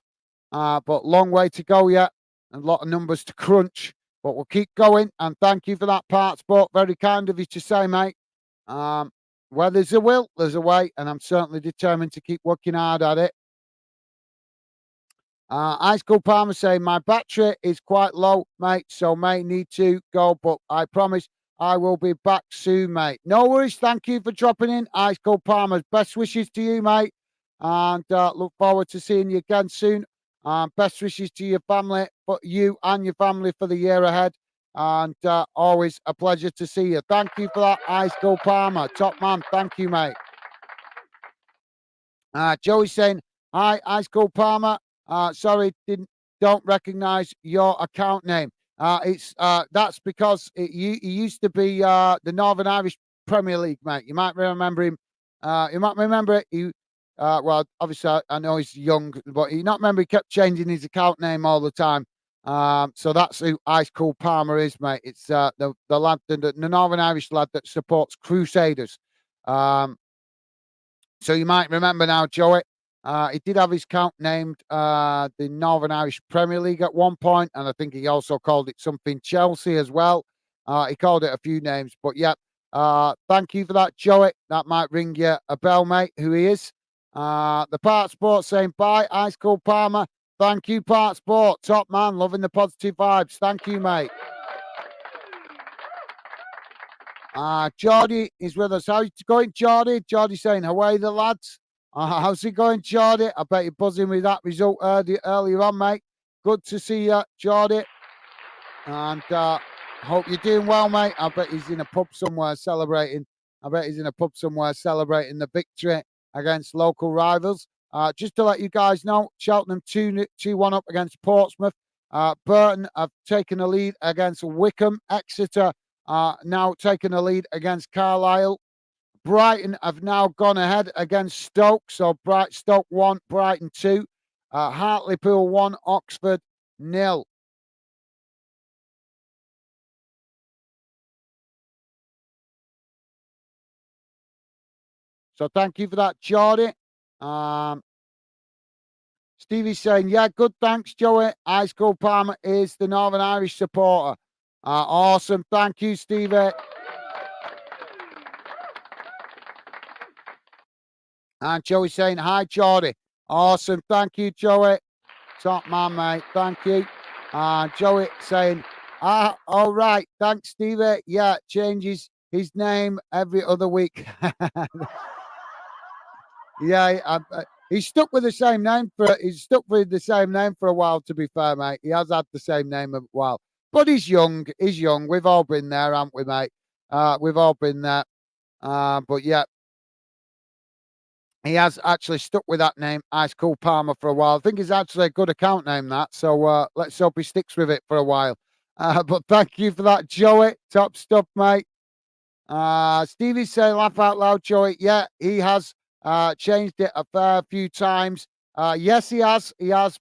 but long way to go yet, and a lot of numbers to crunch. But we'll keep going. And thank you for that part, Sport. Very kind of you to say, mate. Where there's a will, there's a way. And I'm certainly determined to keep working hard at it. Ice Cold Palmer saying, my battery is quite low, mate, so may need to go, but I promise I will be back soon, mate. No worries. Thank you for dropping in, Ice Cold Palmer. Best wishes to you, mate, and look forward to seeing you again soon. Best wishes to your family, but you and your family for the year ahead. And always a pleasure to see you. Thank you for that, Ice Cold Palmer. Top man. Thank you, mate. Joey saying, hi, Ice Cold Palmer. Sorry, don't recognise your account name. It's that's because it used to be the Northern Irish Premier League, mate. You might remember him. You might remember it. Well, obviously I know he's young, but you not remember he kept changing his account name all the time. So that's who Ice Cold Palmer is, mate. It's the lad, the Northern Irish lad that supports Crusaders. So you might remember now, Joey. He did have his account named the Northern Irish Premier League at one point, and I think he also called it something Chelsea as well. He called it a few names, but yeah. Thank you for that, Joey. That might ring you a bell, mate. Who he is? The Part Sport saying bye, Ice Cold Palmer. Thank you, Part Sport. Top man, loving the positive vibes. Thank you, mate. Geordie is with us. How's it going, Geordie? Geordie saying, away the lads. How's it going, Geordie? I bet you're buzzing with that result earlier on, mate. Good to see you, Geordie. And hope you're doing well, mate. I bet he's in a pub somewhere celebrating. The victory against local rivals. Just to let you guys know, Cheltenham 2-1 up against Portsmouth. Burton have taken a lead against Wickham. Exeter now taking a lead against Carlisle. Brighton have now gone ahead against Stoke. So Stoke 1, Brighton 2. Hartlepool 1, Oxford 0. So thank you for that, Geordie. Stevie's saying, yeah, good, thanks, Joey. Ice Cold Palmer is the Northern Irish supporter. Awesome. Thank you, Stevie. And Joey saying, hi, Geordie. Awesome. Thank you, Joey. Top man, mate. Thank you. Joey saying, all right. Thanks, Stevie. Yeah, changes his name every other week. Yeah, he's stuck with the same name for a while, to be fair, mate. He has had the same name a while. But he's young. We've all been there, haven't we, mate? We've all been there. But yeah, he has actually stuck with that name, Ice Cold Palmer, for a while. I think it's actually a good account name, that. So let's hope he sticks with it for a while. But thank you for that, Joey. Top stuff, mate. Stevie's saying, laugh out loud, Joey. Yeah, he has changed it a fair few times. Yes, he has.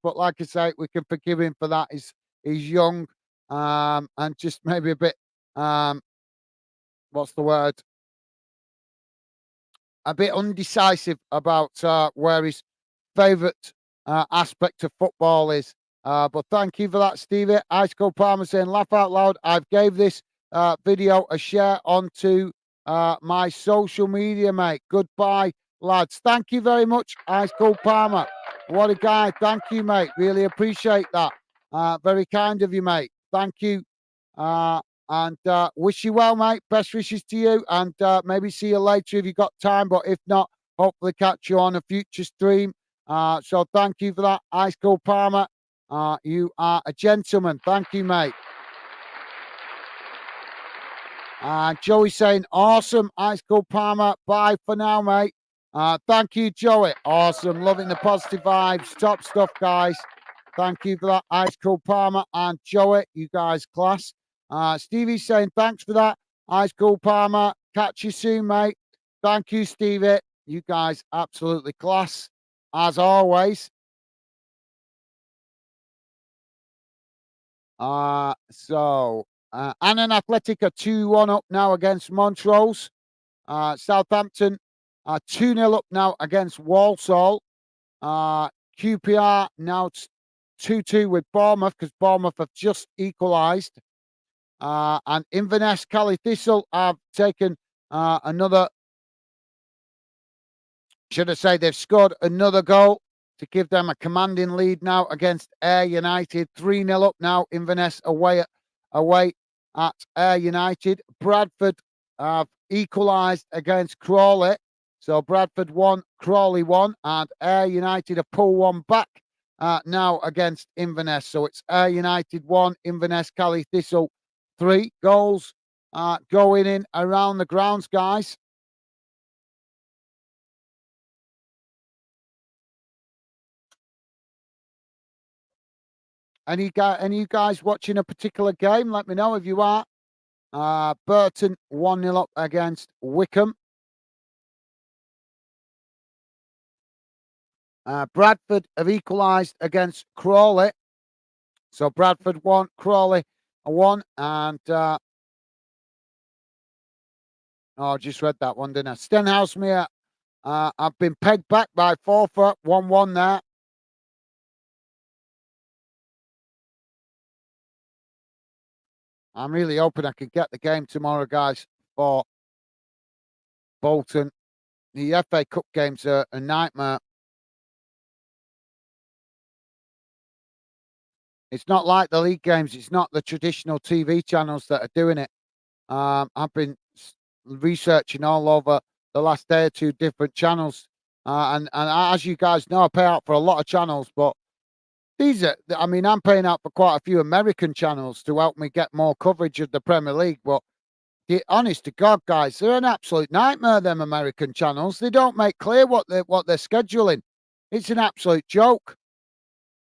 But like I say, we can forgive him for that. He's young and just maybe a bit, what's the word? A bit undecisive about where his favourite aspect of football is. But thank you for that, Stevie. Ice Cold Palmer saying, laugh out loud. I've gave this video a share onto my social media, mate. Goodbye, lads. Thank you very much, Ice Cold Palmer. What a guy. Thank you, mate. Really appreciate that. Very kind of you, mate. Thank you. And wish you well, mate. Best wishes to you. And maybe see you later if you've got time. But if not, hopefully catch you on a future stream. So thank you for that, Ice Cold Palmer. You are a gentleman. Thank you, mate. Joey saying, awesome, Ice Cold Palmer. Bye for now, mate. Thank you, Joey. Awesome. Loving the positive vibes. Top stuff, guys. Thank you for that, Ice Cold Palmer and Joey. You guys class. Stevie's saying, thanks for that, Ice Cold Palmer. Catch you soon, mate. Thank you, Stevie. You guys absolutely class, as always. So Annan Athletic are 2-1 up now against Montrose. Southampton are 2-0 up now against Walsall. QPR now 2-2 with Bournemouth because Bournemouth have just equalised. And Inverness Cali Thistle have taken another, should I say, they've scored another goal to give them a commanding lead now against Ayr United. 3-0 up now. Inverness away at Ayr United. Bradford have equalised against Crawley. So Bradford won, Crawley won, and Ayr United have pulled one back now against Inverness. So it's Ayr United 1, Inverness Cali Thistle 3 goals going in around the grounds, guys. Any you guys watching a particular game? Let me know if you are. Burton 1-0 up against Wickham. Bradford have equalised against Crawley. So Bradford 1, Crawley 1. And I just read that one, didn't I? Stenhousemuir have been pegged back by Forfar. 1-1 there. I'm really hoping I can get the game tomorrow, guys, for Bolton. The FA Cup games are a nightmare. It's not like the league games. It's not the traditional TV channels that are doing it. I've been researching all over the last day or two different channels. And as you guys know, I pay out for a lot of channels, but these are, I mean, I'm paying out for quite a few American channels to help me get more coverage of the Premier League. But honest to God, guys, they're an absolute nightmare, them American channels. They don't make clear what they're scheduling. It's an absolute joke.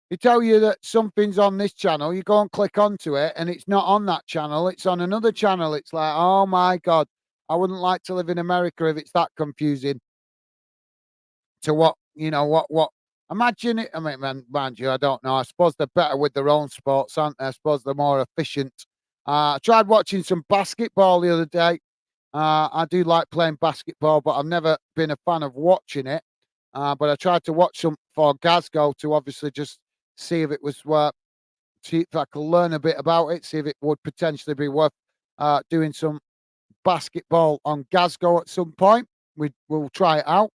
They tell you that something's on this channel, you go and click onto it, and it's not on that channel, it's on another channel. It's like, oh my God, I wouldn't like to live in America if it's that confusing to what. Imagine it. I mean, mind you, I don't know. I suppose they're better with their own sports, aren't they? I suppose they're more efficient. I tried watching some basketball the other day. I do like playing basketball, but I've never been a fan of watching it. But I tried to watch some for Glasgow to obviously just see if it was see if I could learn a bit about it, see if it would potentially be worth doing some basketball on Glasgow at some point. We'll try it out.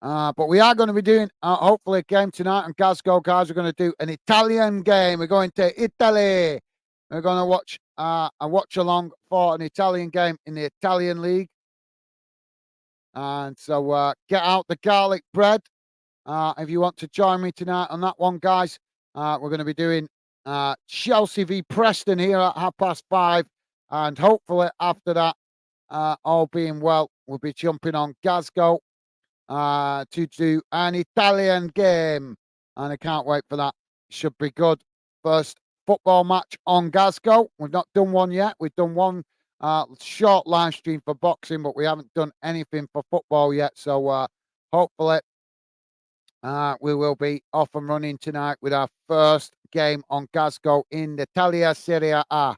But we are going to be doing, hopefully, a game tonight on Glasgow, guys. We're going to do an Italian game. We're going to Italy. We're going to watch a watch along for an Italian game in the Italian League. And so get out the garlic bread if you want to join me tonight on that one, guys. We're going to be doing Chelsea v Preston here at 5:30. And hopefully after that, all being well, we'll be jumping on Glasgow to do an Italian game. And I can't wait for that. Should be good. First football match on Glasgow. We've not done one yet. We've done one short live stream for boxing, but we haven't done anything for football yet. So hopefully we will be off and running tonight with our first game on Glasgow in the Italia Serie A.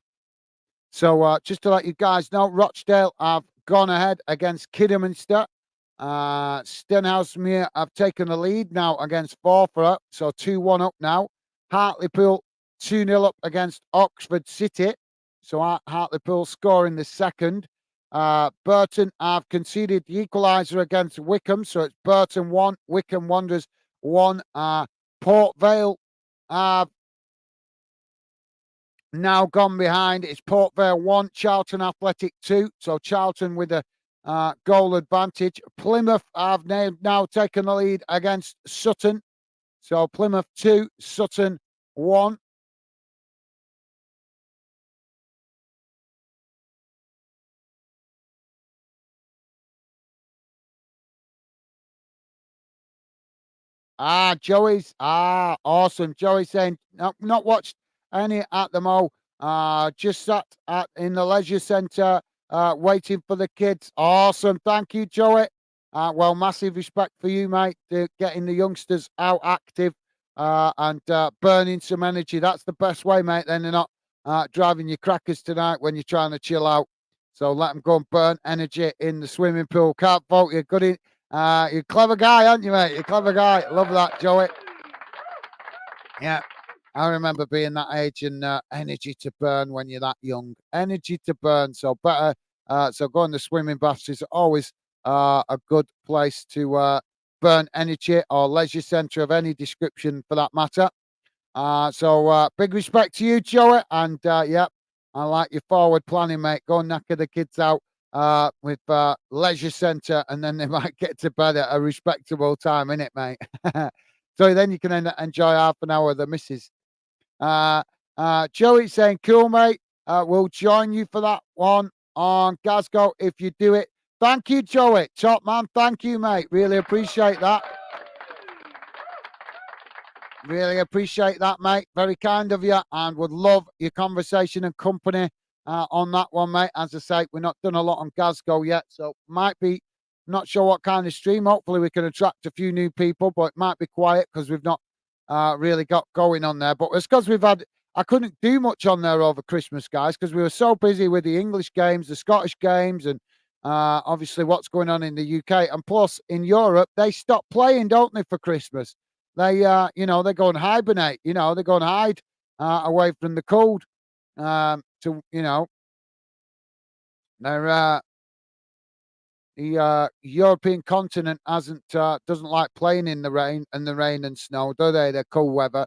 So just to let you guys know, Rochdale have gone ahead against Kidderminster. Stenhousemuir have taken the lead now against Forfar, so 2-1 up now. Hartlepool 2-0 up against Oxford City. So Hartlepool scoring the second. Burton have conceded the equaliser against Wickham. So it's Burton 1, Wickham Wanderers 1. Port Vale have now gone behind. It's Port Vale 1, Charlton Athletic 2. So Charlton with a goal advantage. Plymouth have now taken the lead against Sutton. So Plymouth 2, Sutton 1. Joey's awesome. Joey saying not watched any at the mall. Just sat in the leisure centre waiting for the kids. Awesome. Thank you, Joey. Well, massive respect for you, mate, getting the youngsters out active and burning some energy. That's the best way, mate. Then they're not driving your crackers tonight when you're trying to chill out. So let them go and burn energy in the swimming pool. Can't fault you. Good in. You're a clever guy, aren't you, mate? You're a clever guy. Love that, Joey. Yeah. I remember being that age and energy to burn when you're that young. Energy to burn. So better. So going to swimming baths is always a good place to burn energy, or leisure centre of any description for that matter. So big respect to you, Joey. And yep, I like your forward planning, mate. Go and knacker the kids out with leisure centre, and then they might get to bed at a respectable time, innit, mate? So then you can enjoy half an hour of the missus. Joey saying, cool, mate. We'll join you for that one on Glasgow if you do it. Thank you, Joey. Top man. Thank you, mate. Really appreciate that. Really appreciate that, mate. Very kind of you, and would love your conversation and company on that one, mate. As I say, we're not done a lot on Glasgow yet, so might be not sure what kind of stream. Hopefully, we can attract a few new people, but it might be quiet because we've not really got going on there. But it's because I couldn't do much on there over Christmas, guys, because we were so busy with the English games, the Scottish games, and obviously what's going on in the UK. And plus, in Europe, they stop playing, don't they, for Christmas? They, they go and hibernate. They go and hide away from the cold. They're the European continent doesn't like playing in the rain and snow, do they? They're cold weather,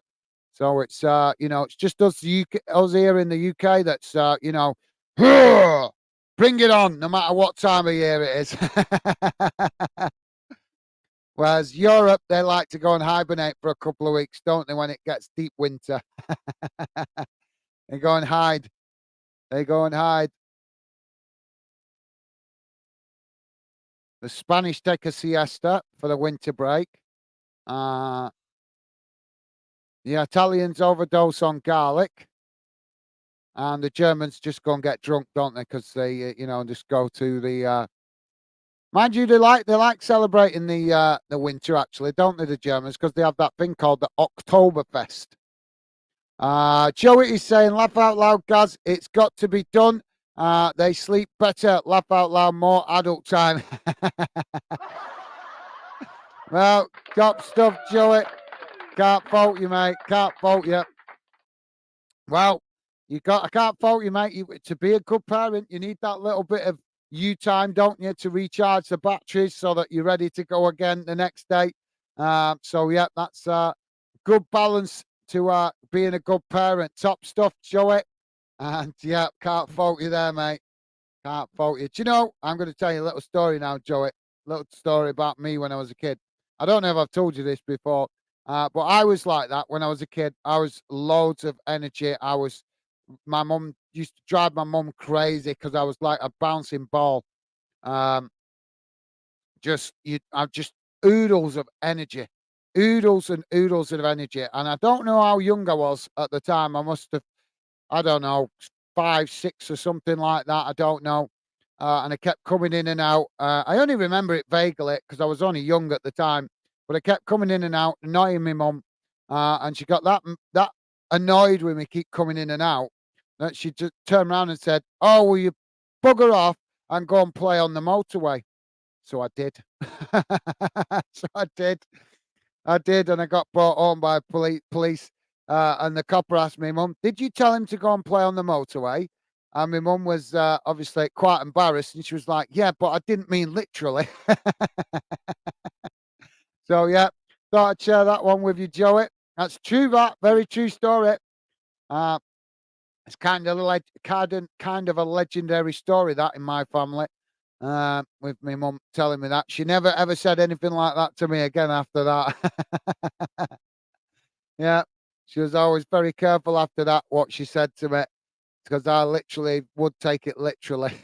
so it's it's just us us here in the UK that's bring it on, no matter what time of year it is. Whereas Europe, they like to go and hibernate for a couple of weeks, don't they, when it gets deep winter? They go and hide. They go and hide. The Spanish take a siesta for the winter break. The Italians overdose on garlic. And the Germans just go and get drunk, don't they? Because they, just go to the... Mind you, they like celebrating the winter, actually, don't they, the Germans? Because they have that thing called the Oktoberfest. Joey is saying, laugh out loud, Gaz. It's got to be done. They sleep better. Laugh out loud, more adult time. Well, top stuff, Joey. Can't fault you, mate. Can't fault you. Well, I can't fault you, mate. To be a good parent, you need that little bit of you time, don't you, to recharge the batteries so that you're ready to go again the next day. So yeah, that's good balance to being a good parent. Top stuff, Joey. And yeah, can't fault you there, mate. Can't fault you. Do you know, I'm going to tell you a little story now, Joey. Little story about me when I was a kid. I don't know if I've told you this before, but I was like that when I was a kid. I was loads of energy. My mum used to drive my mum crazy because I was like a bouncing ball. I'm just oodles of energy, oodles and oodles of energy. And I don't know how young I was at the time. I must have, I don't know, 5, 6 or something like that. I don't know. And I kept coming in and out. I only remember it vaguely because I was only young at the time. But I kept coming in and out, annoying my mum. And she got that annoyed with me, keep coming in and out, that she just turned around and said, "Oh, will you bugger off and go and play on the motorway?" So I did. So I did. I did, and I got brought home by police. And the copper asked me, "Mum, did you tell him to go and play on the motorway?" And my mum was obviously quite embarrassed, and she was like, "Yeah, but I didn't mean literally." So yeah, thought I'd share that one with you, Joey. That's true. That very true story. Uh, it's kind of a legendary story that in my family. With my mum telling me that. She never ever said anything like that to me again after that. Yeah, she was always very careful after that what she said to me because I literally would take it literally.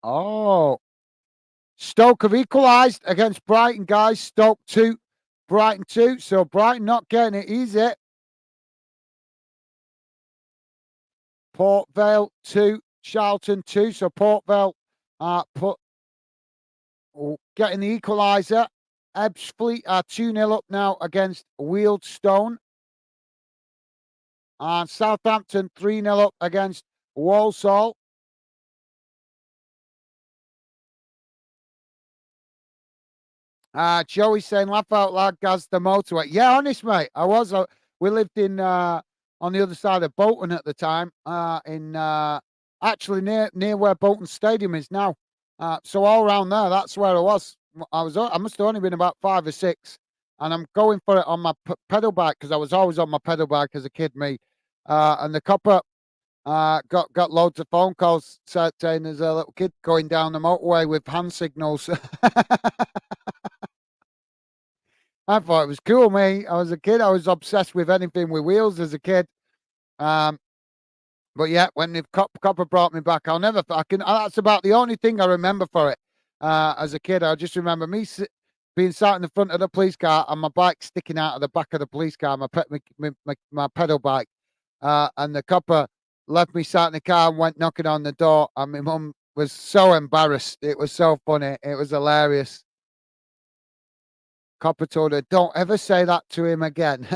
Oh, Stoke have equalised against Brighton, guys. Stoke 2, Brighton 2. So Brighton not getting it easy. Port Vale 2, Charlton 2. So Port Vale getting the equaliser. Ebbsfleet are 2-0 up now against Wealdstone. And Southampton 3-0 up against Walsall. Joey saying, laugh out loud, Gaz, the motorway. Yeah, honest, mate. I was. We lived in on the other side of Bolton at the time, in actually near where Bolton Stadium is now. So all around there, that's where I was. I must have only been about 5 or 6, and I'm going for it on my pedal bike because I was always on my pedal bike as a kid, me. And the copper got loads of phone calls saying there's a little kid going down the motorway with hand signals. I thought it was cool, me. I was a kid. I was obsessed with anything with wheels as a kid. But yeah, when the copper brought me back, I'll never. That's about the only thing I remember for it. As a kid, I just remember me being sat in the front of the police car and my bike sticking out of the back of the police car, my pedal bike, and the copper left me sat in the car and went knocking on the door, and my mum was so embarrassed. It was so funny. It was hilarious. Copper told her, "Don't ever say that to him again."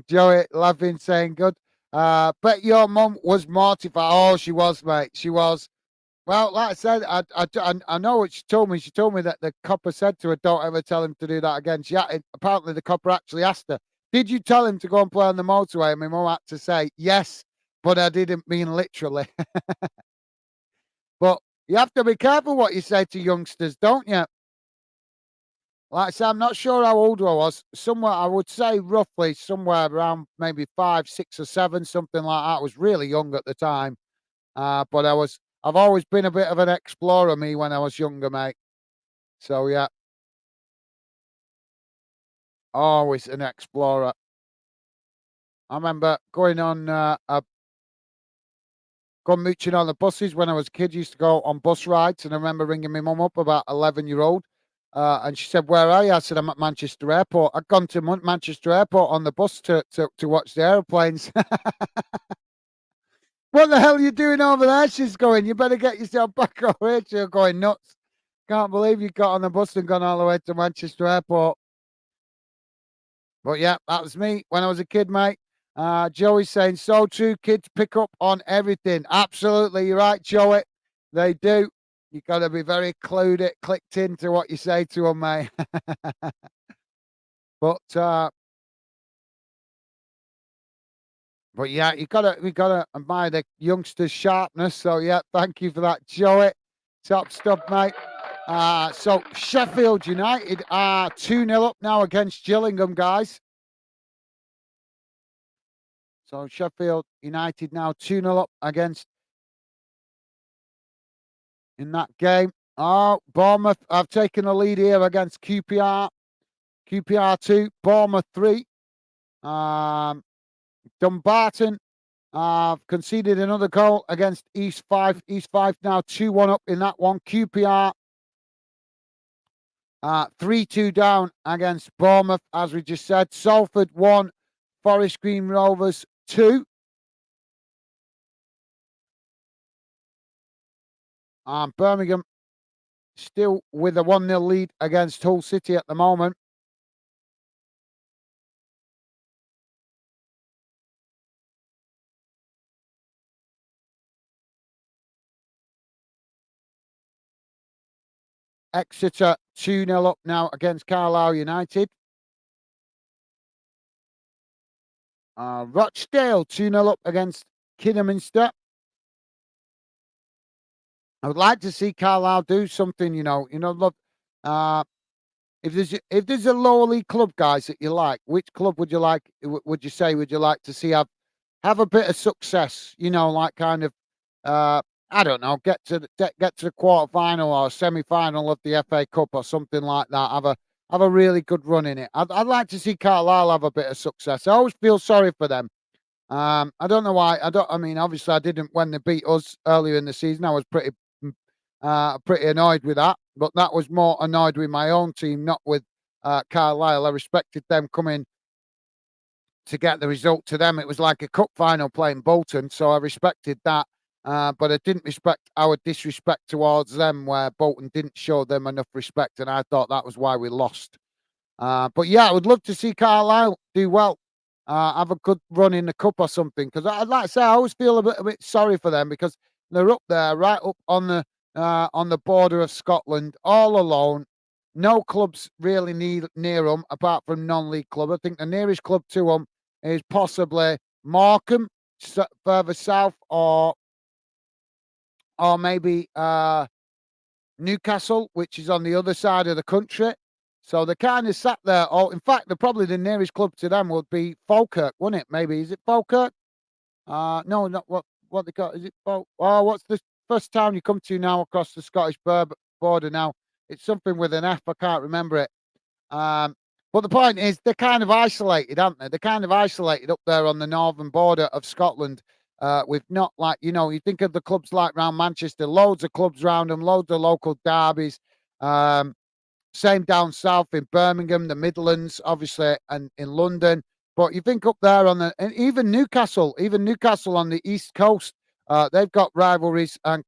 Joey laughing, saying, "Good." Bet your mum was mortified. Oh, she was, mate. She was. Well, like I said, I know what she told me. She told me that the copper said to her, "Don't ever tell him to do that again." Apparently, the copper actually asked her, "Did you tell him to go and play on the motorway?" And my mum had to say, "Yes, but I didn't mean literally." But you have to be careful what you say to youngsters, don't you? Like I said, I'm not sure how old I was. Somewhere, I would say roughly somewhere around maybe 5, 6 or 7, something like that. I was really young at the time. But I've always been a bit of an explorer, me, when I was younger, mate. So yeah, always an explorer. I remember going on, going mooching on the buses when I was a kid. Used to go on bus rides, and I remember ringing my mum up, about 11-year-old. And she said, "Where are you?" I said, "I'm at Manchester Airport." I'd gone to Manchester Airport on the bus to watch the aeroplanes. "What the hell are you doing over there?" She's going, "You better get yourself back over here." She's going nuts. Can't believe you got on the bus and gone all the way to Manchester Airport. But yeah, that was me when I was a kid, mate. Joey's saying, so true, kids pick up on everything. Absolutely, you're right, Joey. They do. You got to be very clicked into what you say to them, mate. But yeah, we gotta admire the youngsters' sharpness. So yeah, thank you for that, Joey. Top stuff, mate. So Sheffield United are 2-0 up now against Gillingham, guys. So Sheffield United now 2-0 up against in that game. Oh, Bournemouth have taken the lead here against QPR. QPR 2, Bournemouth 3. Dumbarton conceded another goal against East 5. East 5 now 2-1 up in that one. QPR 3-2 down against Bournemouth, as we just said. Salford 1, Forest Green Rovers 2. Birmingham still with a 1-0 lead against Hull City at the moment. Exeter 2-0 up now against Carlisle United. Rochdale 2-0 up against Kidderminster. I would like to see Carlisle do something, look, if there's a lower league club, guys, that you like, which club would you like? Would you say would you like to see have a bit of success? Like kind of, I don't know, get to the quarter final or semi final of the FA Cup or something like that. Have a really good run in it. I'd like to see Carlisle have a bit of success. I always feel sorry for them. I don't know why. I mean, obviously, I didn't when they beat us earlier in the season. I was pretty annoyed with that. But that was more annoyed with my own team, not with Carlisle. I respected them coming to get the result. To them, it was like a cup final playing Bolton, so I respected that. But I didn't respect our disrespect towards them, where Bolton didn't show them enough respect, and I thought that was why we lost. But yeah, I would love to see Carlisle do well. have a good run in the cup or something. Because I'd like to say, I always feel a bit sorry for them because they're up there, right up on the border of Scotland, all alone. No clubs really near them apart from non-league club. I think the nearest club to them is possibly Morecambe, further south, or maybe Newcastle, which is on the other side of the country. So they kind of sat there. Oh, in fact, probably the nearest club to them would be Falkirk, wouldn't it? Maybe is it Falkirk? No, not what they got. Is it Oh, what's the first town you come to now across the Scottish border? Now it's something with an F. I can't remember it. Um, but the point is, they're kind of isolated, aren't they? They're kind of isolated up there on the northern border of Scotland. With not like you think of the clubs like round Manchester, loads of clubs round them, loads of local derbies. Um, Same down south in Birmingham, the Midlands, obviously, and in London. But you think up there and even Newcastle on the east coast, they've got rivalries and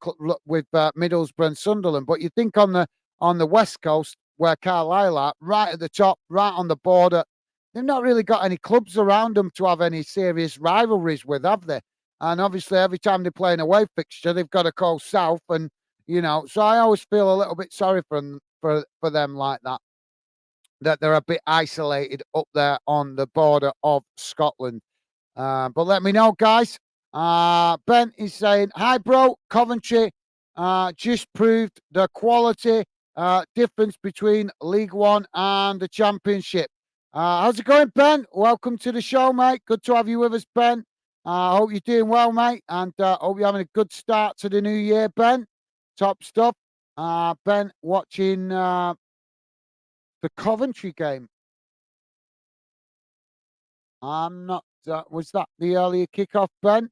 with Middlesbrough and Sunderland. But you think on the west coast where Carlisle are, right at the top, right on the border, they've not really got any clubs around them to have any serious rivalries with, have they? And obviously, every time they play an away fixture, they've got to go south and so I always feel a little bit sorry for them like that. That they're a bit isolated up there on the border of Scotland. But let me know, guys. Ben is saying, "Hi, bro. Coventry just proved the quality difference between League One and the Championship." How's it going, Ben? Welcome to the show, mate. Good to have you with us, Ben. I hope you're doing well, mate, and hope you're having a good start to the new year, Ben. Top stuff. Ben, watching the Coventry game. I'm not. Was that the earlier kickoff, Ben?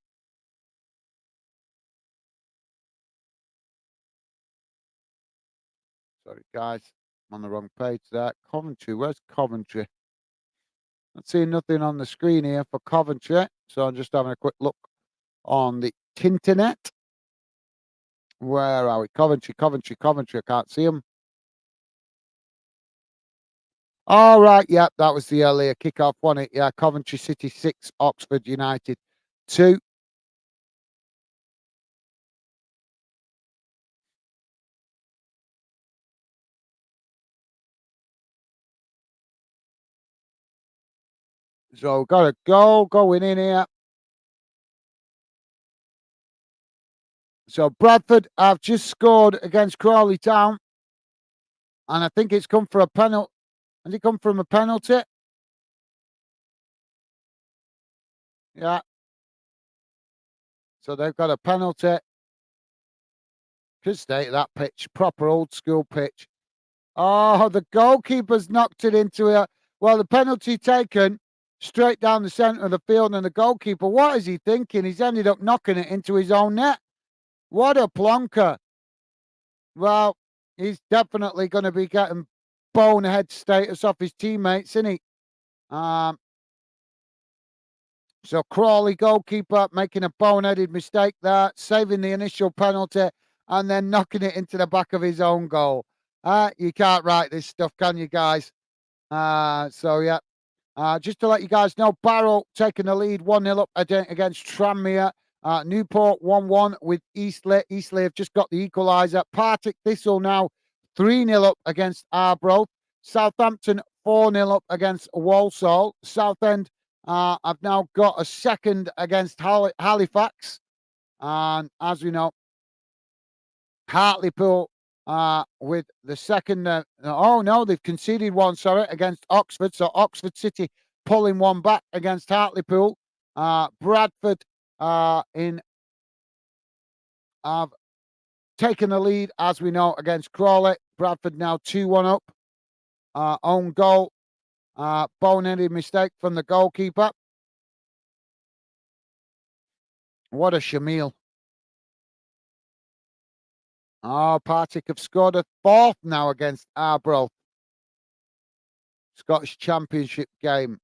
Sorry, guys. I'm on the wrong page there. Coventry. Where's Coventry? Not seeing nothing on the screen here for Coventry. So I'm just having a quick look on the internet. Where are we? Coventry, Coventry, Coventry. I can't see them. All right. Yep. That was the earlier kickoff, wasn't it? Yeah. Coventry City 6, Oxford United 2. So got a goal going in here. So Bradford have just scored against Crawley Town, and I think it's come for a penalty. Has it come from a penalty? Yeah. So they've got a penalty. Good state of that pitch, proper old school pitch. Oh, the goalkeeper's knocked it into it. Well, the penalty taken straight down the centre of the field, and the goalkeeper, what is he thinking? He's ended up knocking it into his own net. What a plonker. Well, he's definitely going to be getting bonehead status off his teammates, isn't he? Um, so Crawley goalkeeper making a boneheaded mistake there, saving the initial penalty, and then knocking it into the back of his own goal. You can't write this stuff, can you, guys? So yeah. Just to let you guys know, Barrow taking the lead 1-0 up against Tranmere. Newport 1-1 with Eastleigh. Eastleigh have just got the equaliser. Partick Thistle now 3-0 up against Arbroath. Southampton 4-0 up against Walsall. Southend have now got a second against Halifax. And as we know, Hartlepool with the second. Oh no, they've conceded one. Sorry, against Oxford. So Oxford City pulling one back against Hartlepool. Bradford in have taken the lead, as we know, against Crawley. Bradford now 2-1 up. Own goal. Boneheaded mistake from the goalkeeper. What a Shamil. Oh, Partick have scored a fourth now against Arbroath. Scottish Championship game.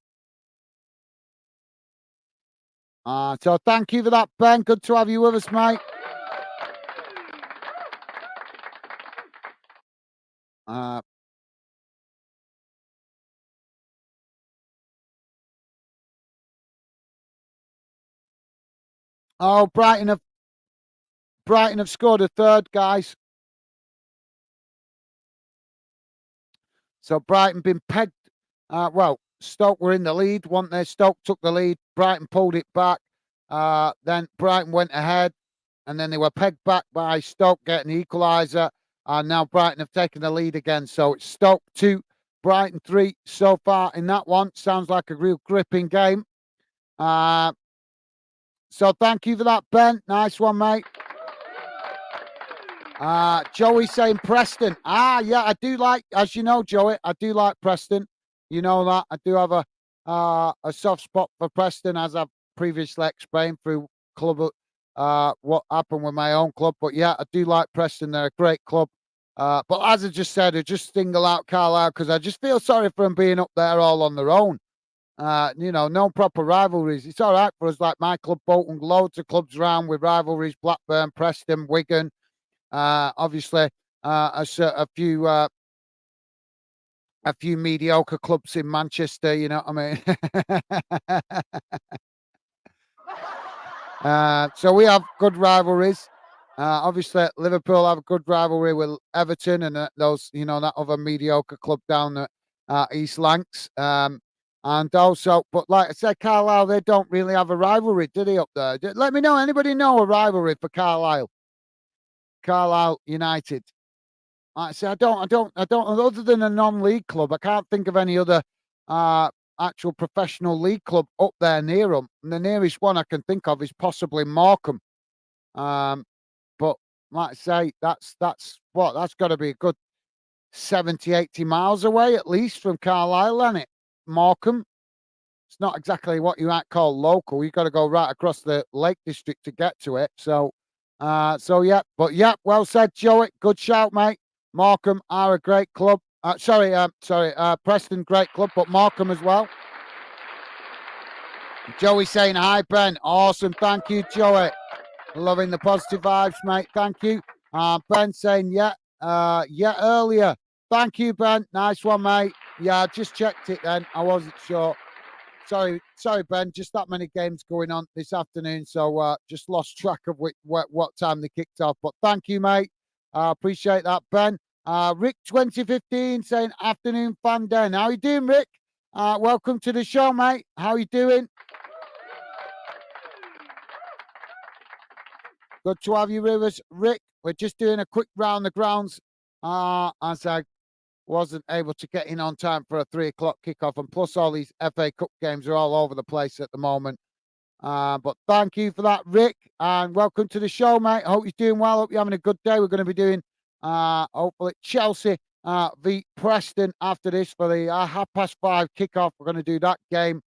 So thank you for that, Ben. Good to have you with us, mate. Uh, Oh, Brighton have scored a third, guys. So Brighton been pegged. Well, Stoke were in the lead, weren't they? Stoke took the lead. Brighton pulled it back. Then Brighton went ahead, and then they were pegged back by Stoke getting the equaliser. And now Brighton have taken the lead again. So it's Stoke 2, Brighton 3 so far in that one. Sounds like a real gripping game. So thank you for that, Ben. Nice one, mate. Joey saying Preston. Yeah, I do like, as you know, Joey, I do like Preston. You know that. I do have a soft spot for Preston, as I've previously explained through club, what happened with my own club. But yeah, I do like Preston. They're a great club. But as I just said, I just single out Carlisle because I just feel sorry for them being up there all on their own. No proper rivalries. It's all right for us, like my club, Bolton, loads of clubs around with rivalries, Blackburn, Preston, Wigan. Obviously, a few mediocre clubs in Manchester. You know what I mean? So we have good rivalries. Obviously, Liverpool have a good rivalry with Everton and those, that other mediocre club down at East Lancs. And also, but like I said, Carlisle, they don't really have a rivalry, do they, up there? Let me know. Anybody know a rivalry for Carlisle? Carlisle United. Like I say, I don't. Other than a non-league club, I can't think of any other actual professional league club up there near them. And the nearest one I can think of is possibly Morecambe. But like I say, that's got to be a good 70, 80 miles away at least from Carlisle, isn't it? Morecambe. It's not exactly what you might call local. You've got to go right across the Lake District to get to it. So yeah. But yeah, well said, Joey. Good shout, mate. Morecambe are a great club. Preston, great club, but Morecambe as well. Joey saying hi, Ben. Awesome. Thank you, Joey. Loving the positive vibes, mate. Thank you. Ben saying, yeah, earlier. Thank you, Ben. Nice one, mate. Yeah, I just checked it then. I wasn't sure. Sorry, Ben. Just that many games going on this afternoon, so just lost track of what time they kicked off. But thank you, mate. Appreciate that, Ben. Rick 2015 saying afternoon fan den. How you doing, Rick? Welcome to the show, mate. How you doing? Good to have you with us, Rick. We're just doing a quick round the grounds as I wasn't able to get in on time for a 3 o'clock kickoff, and plus all these FA Cup games are all over the place at the moment. But thank you for that, Rick, and welcome to the show, mate. I hope you're doing well. Hope you're having a good day. We're going to be doing hopefully Chelsea v Preston after this for the 5:30 kickoff. We're going to do that game,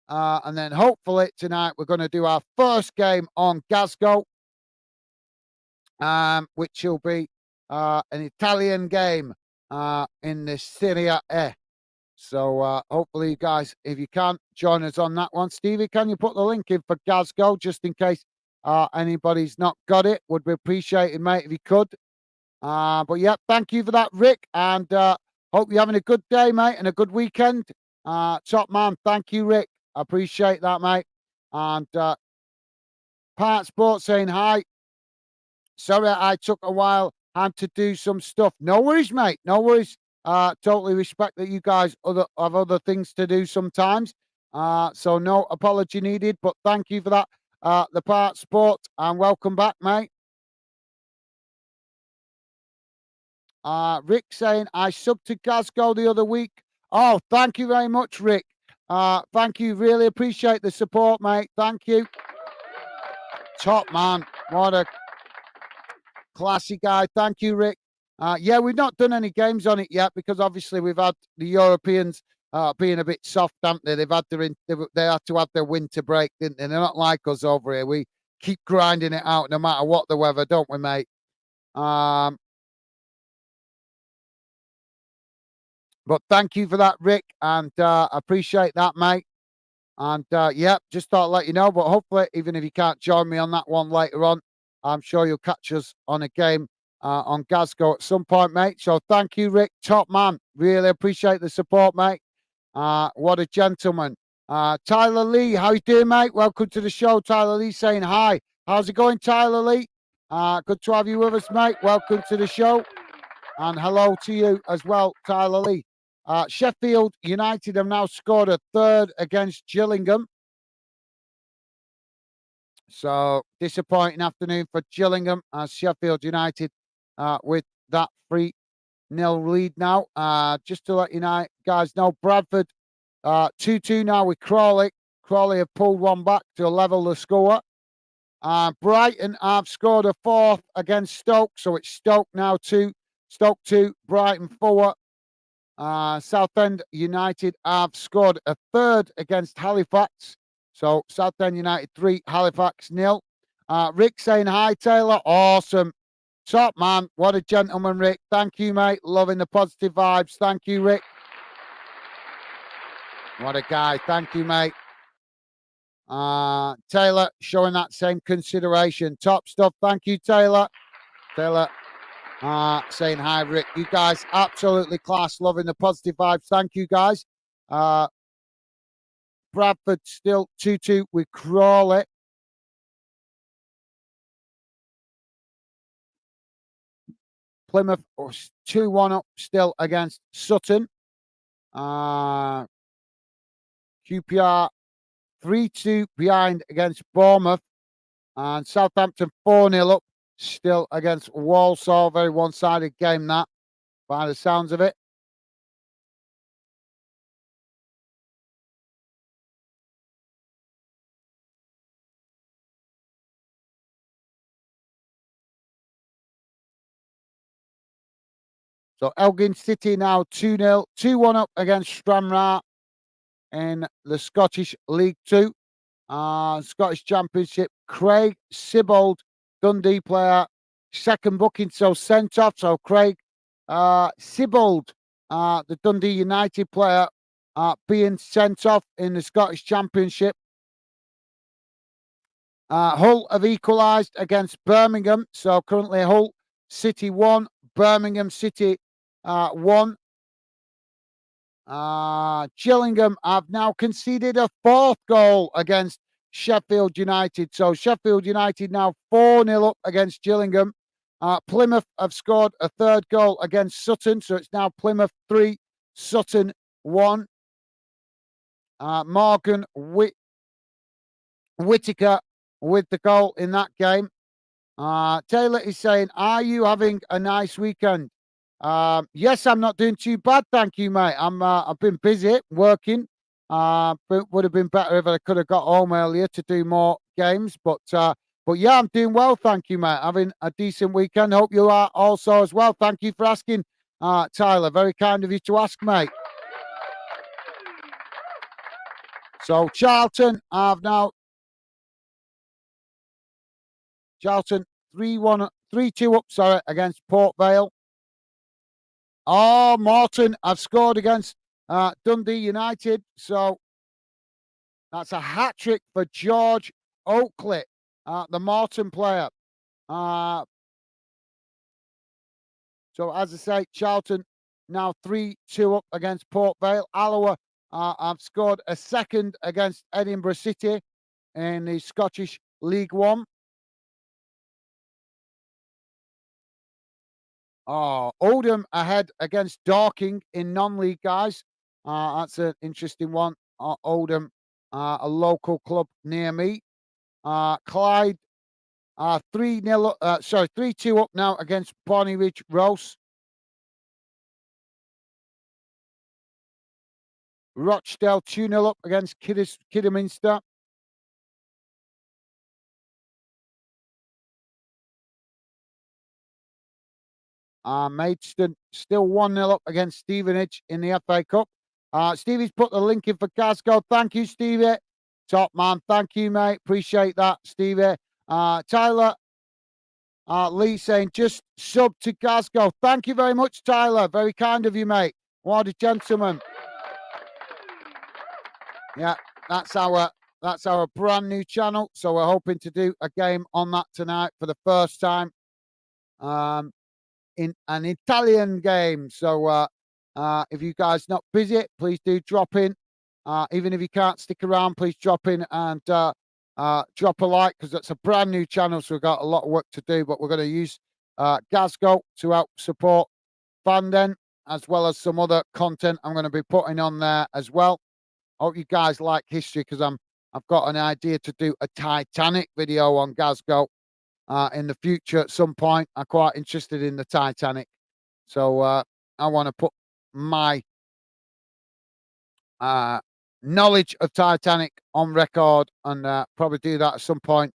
and then hopefully tonight we're going to do our first game on Glasgow, which will be an Italian game in the Serie A. So hopefully you guys, if you can, join us on that one. Stevie, can you put the link in for Glasgow just in case anybody's not got it? Would be appreciated, mate, if you could. But yeah, thank you for that, Rick, and hope you're having a good day, mate, and a good weekend. Top man, thank you, Rick. I appreciate that, mate. And Part Sports saying hi. Sorry, I took a while. Had to do some stuff. No worries, mate. No worries. Totally respect that you guys have other things to do sometimes. So no apology needed. But thank you for that, the Part Sport, and welcome back, mate. Rick saying I subbed to Glasgow the other week. Oh, thank you very much, Rick. Thank you. Really appreciate the support, mate. Thank you. Top man. What a classy guy. Thank you, Rick. Yeah, we've not done any games on it yet because obviously we've had the Europeans being a bit soft, haven't they? They had to have their winter break, didn't they? They're not like us over here. We keep grinding it out no matter what the weather, don't we, mate? But thank you for that, Rick, and appreciate that, mate. And yeah, just thought I'd let you know. But hopefully, even if you can't join me on that one later on, I'm sure you'll catch us on a game on Glasgow at some point, mate. So thank you, Rick. Top man. Really appreciate the support, mate. What a gentleman. Tyler Lee, how you doing, mate? Welcome to the show. Tyler Lee saying hi. How's it going, Tyler Lee? Good to have you with us, mate. Welcome to the show. And hello to you as well, Tyler Lee. Sheffield United have now scored a third against Gillingham. So disappointing afternoon for Gillingham as Sheffield United with that 3-0 lead now. Just to let you guys know, Bradford 2-2 now with Crawley. Crawley have pulled one back to level the score. Brighton have scored a fourth against Stoke, so it's Stoke now 2. Stoke 2, Brighton 4. Southend United have scored a third against Halifax. So Southend United 3, Halifax 0. Rick saying hi, Taylor. Awesome. Top man. What a gentleman, Rick. Thank you, mate. Loving the positive vibes. Thank you, Rick. What a guy. Thank you, mate. Taylor showing that same consideration. Top stuff. Thank you, Taylor. Taylor saying hi, Rick. You guys absolutely class. Loving the positive vibes. Thank you, guys. Bradford still 2-2 with Crawley. Plymouth 2-1 up still against Sutton. QPR 3-2 behind against Bournemouth. And Southampton 4-0 up still against Walsall. Very one-sided game that, by the sounds of it. So Elgin City now 2-0, 2-1 up against Stranraer in the Scottish League 2. Scottish Championship. Craig Sibbald, Dundee player, second booking, so sent off. So Craig Sibbald, the Dundee United player, being sent off in the Scottish Championship. Hull have equalised against Birmingham. So currently Hull City 1, Birmingham City 1. Gillingham have now conceded a fourth goal against Sheffield United. So Sheffield United now 4-0 up against Gillingham. Plymouth have scored a third goal against Sutton. So it's now Plymouth 3, Sutton 1. Morgan Whittaker with the goal in that game. Taylor is saying, are you having a nice weekend? Yes, I'm not doing too bad, thank you, mate. I've been busy working. But would have been better if I could have got home earlier to do more games. But yeah, I'm doing well, thank you, mate. Having a decent weekend. Hope you are also as well. Thank you for asking, Tyler. Very kind of you to ask, mate. So Charlton 3-2 up, sorry, against Port Vale. Oh, Morton have scored against Dundee United. So that's a hat trick for George Oakley, the Morton player. So as I say, Charlton now 3-2 up against Port Vale. Alloa have scored a second against Edinburgh City in the Scottish League 1. Oldham ahead against Dorking in non-league, guys. That's an interesting one. Oldham, a local club near me. Clyde, 3-2 up now against Bonny Ridge Rose. Rochdale 2-0 up against Kidderminster. Maidstone still 1-0 up against Stevenage in the FA Cup. Stevie's put the link in for Glasgow. Thank you, Stevie. Top man. Thank you, mate. Appreciate that, Stevie. Tyler Lee saying just sub to Glasgow. Thank you very much, Tyler. Very kind of you, mate. What a gentleman. Yeah, that's our brand new channel. So we're hoping to do a game on that tonight for the first time. In an Italian game. So if you guys not busy, please do drop in. Even if you can't stick around, please drop in and drop a like because that's a brand new channel, so we've got a lot of work to do. But we're going to use Gazgo to help support Fanden, as well as some other content I'm going to be putting on there as well. I hope you guys like history because I've got an idea to do a Titanic video on Gazgo in the future at some point. I'm quite interested in the Titanic, so I want to put my knowledge of Titanic on record and probably do that at some point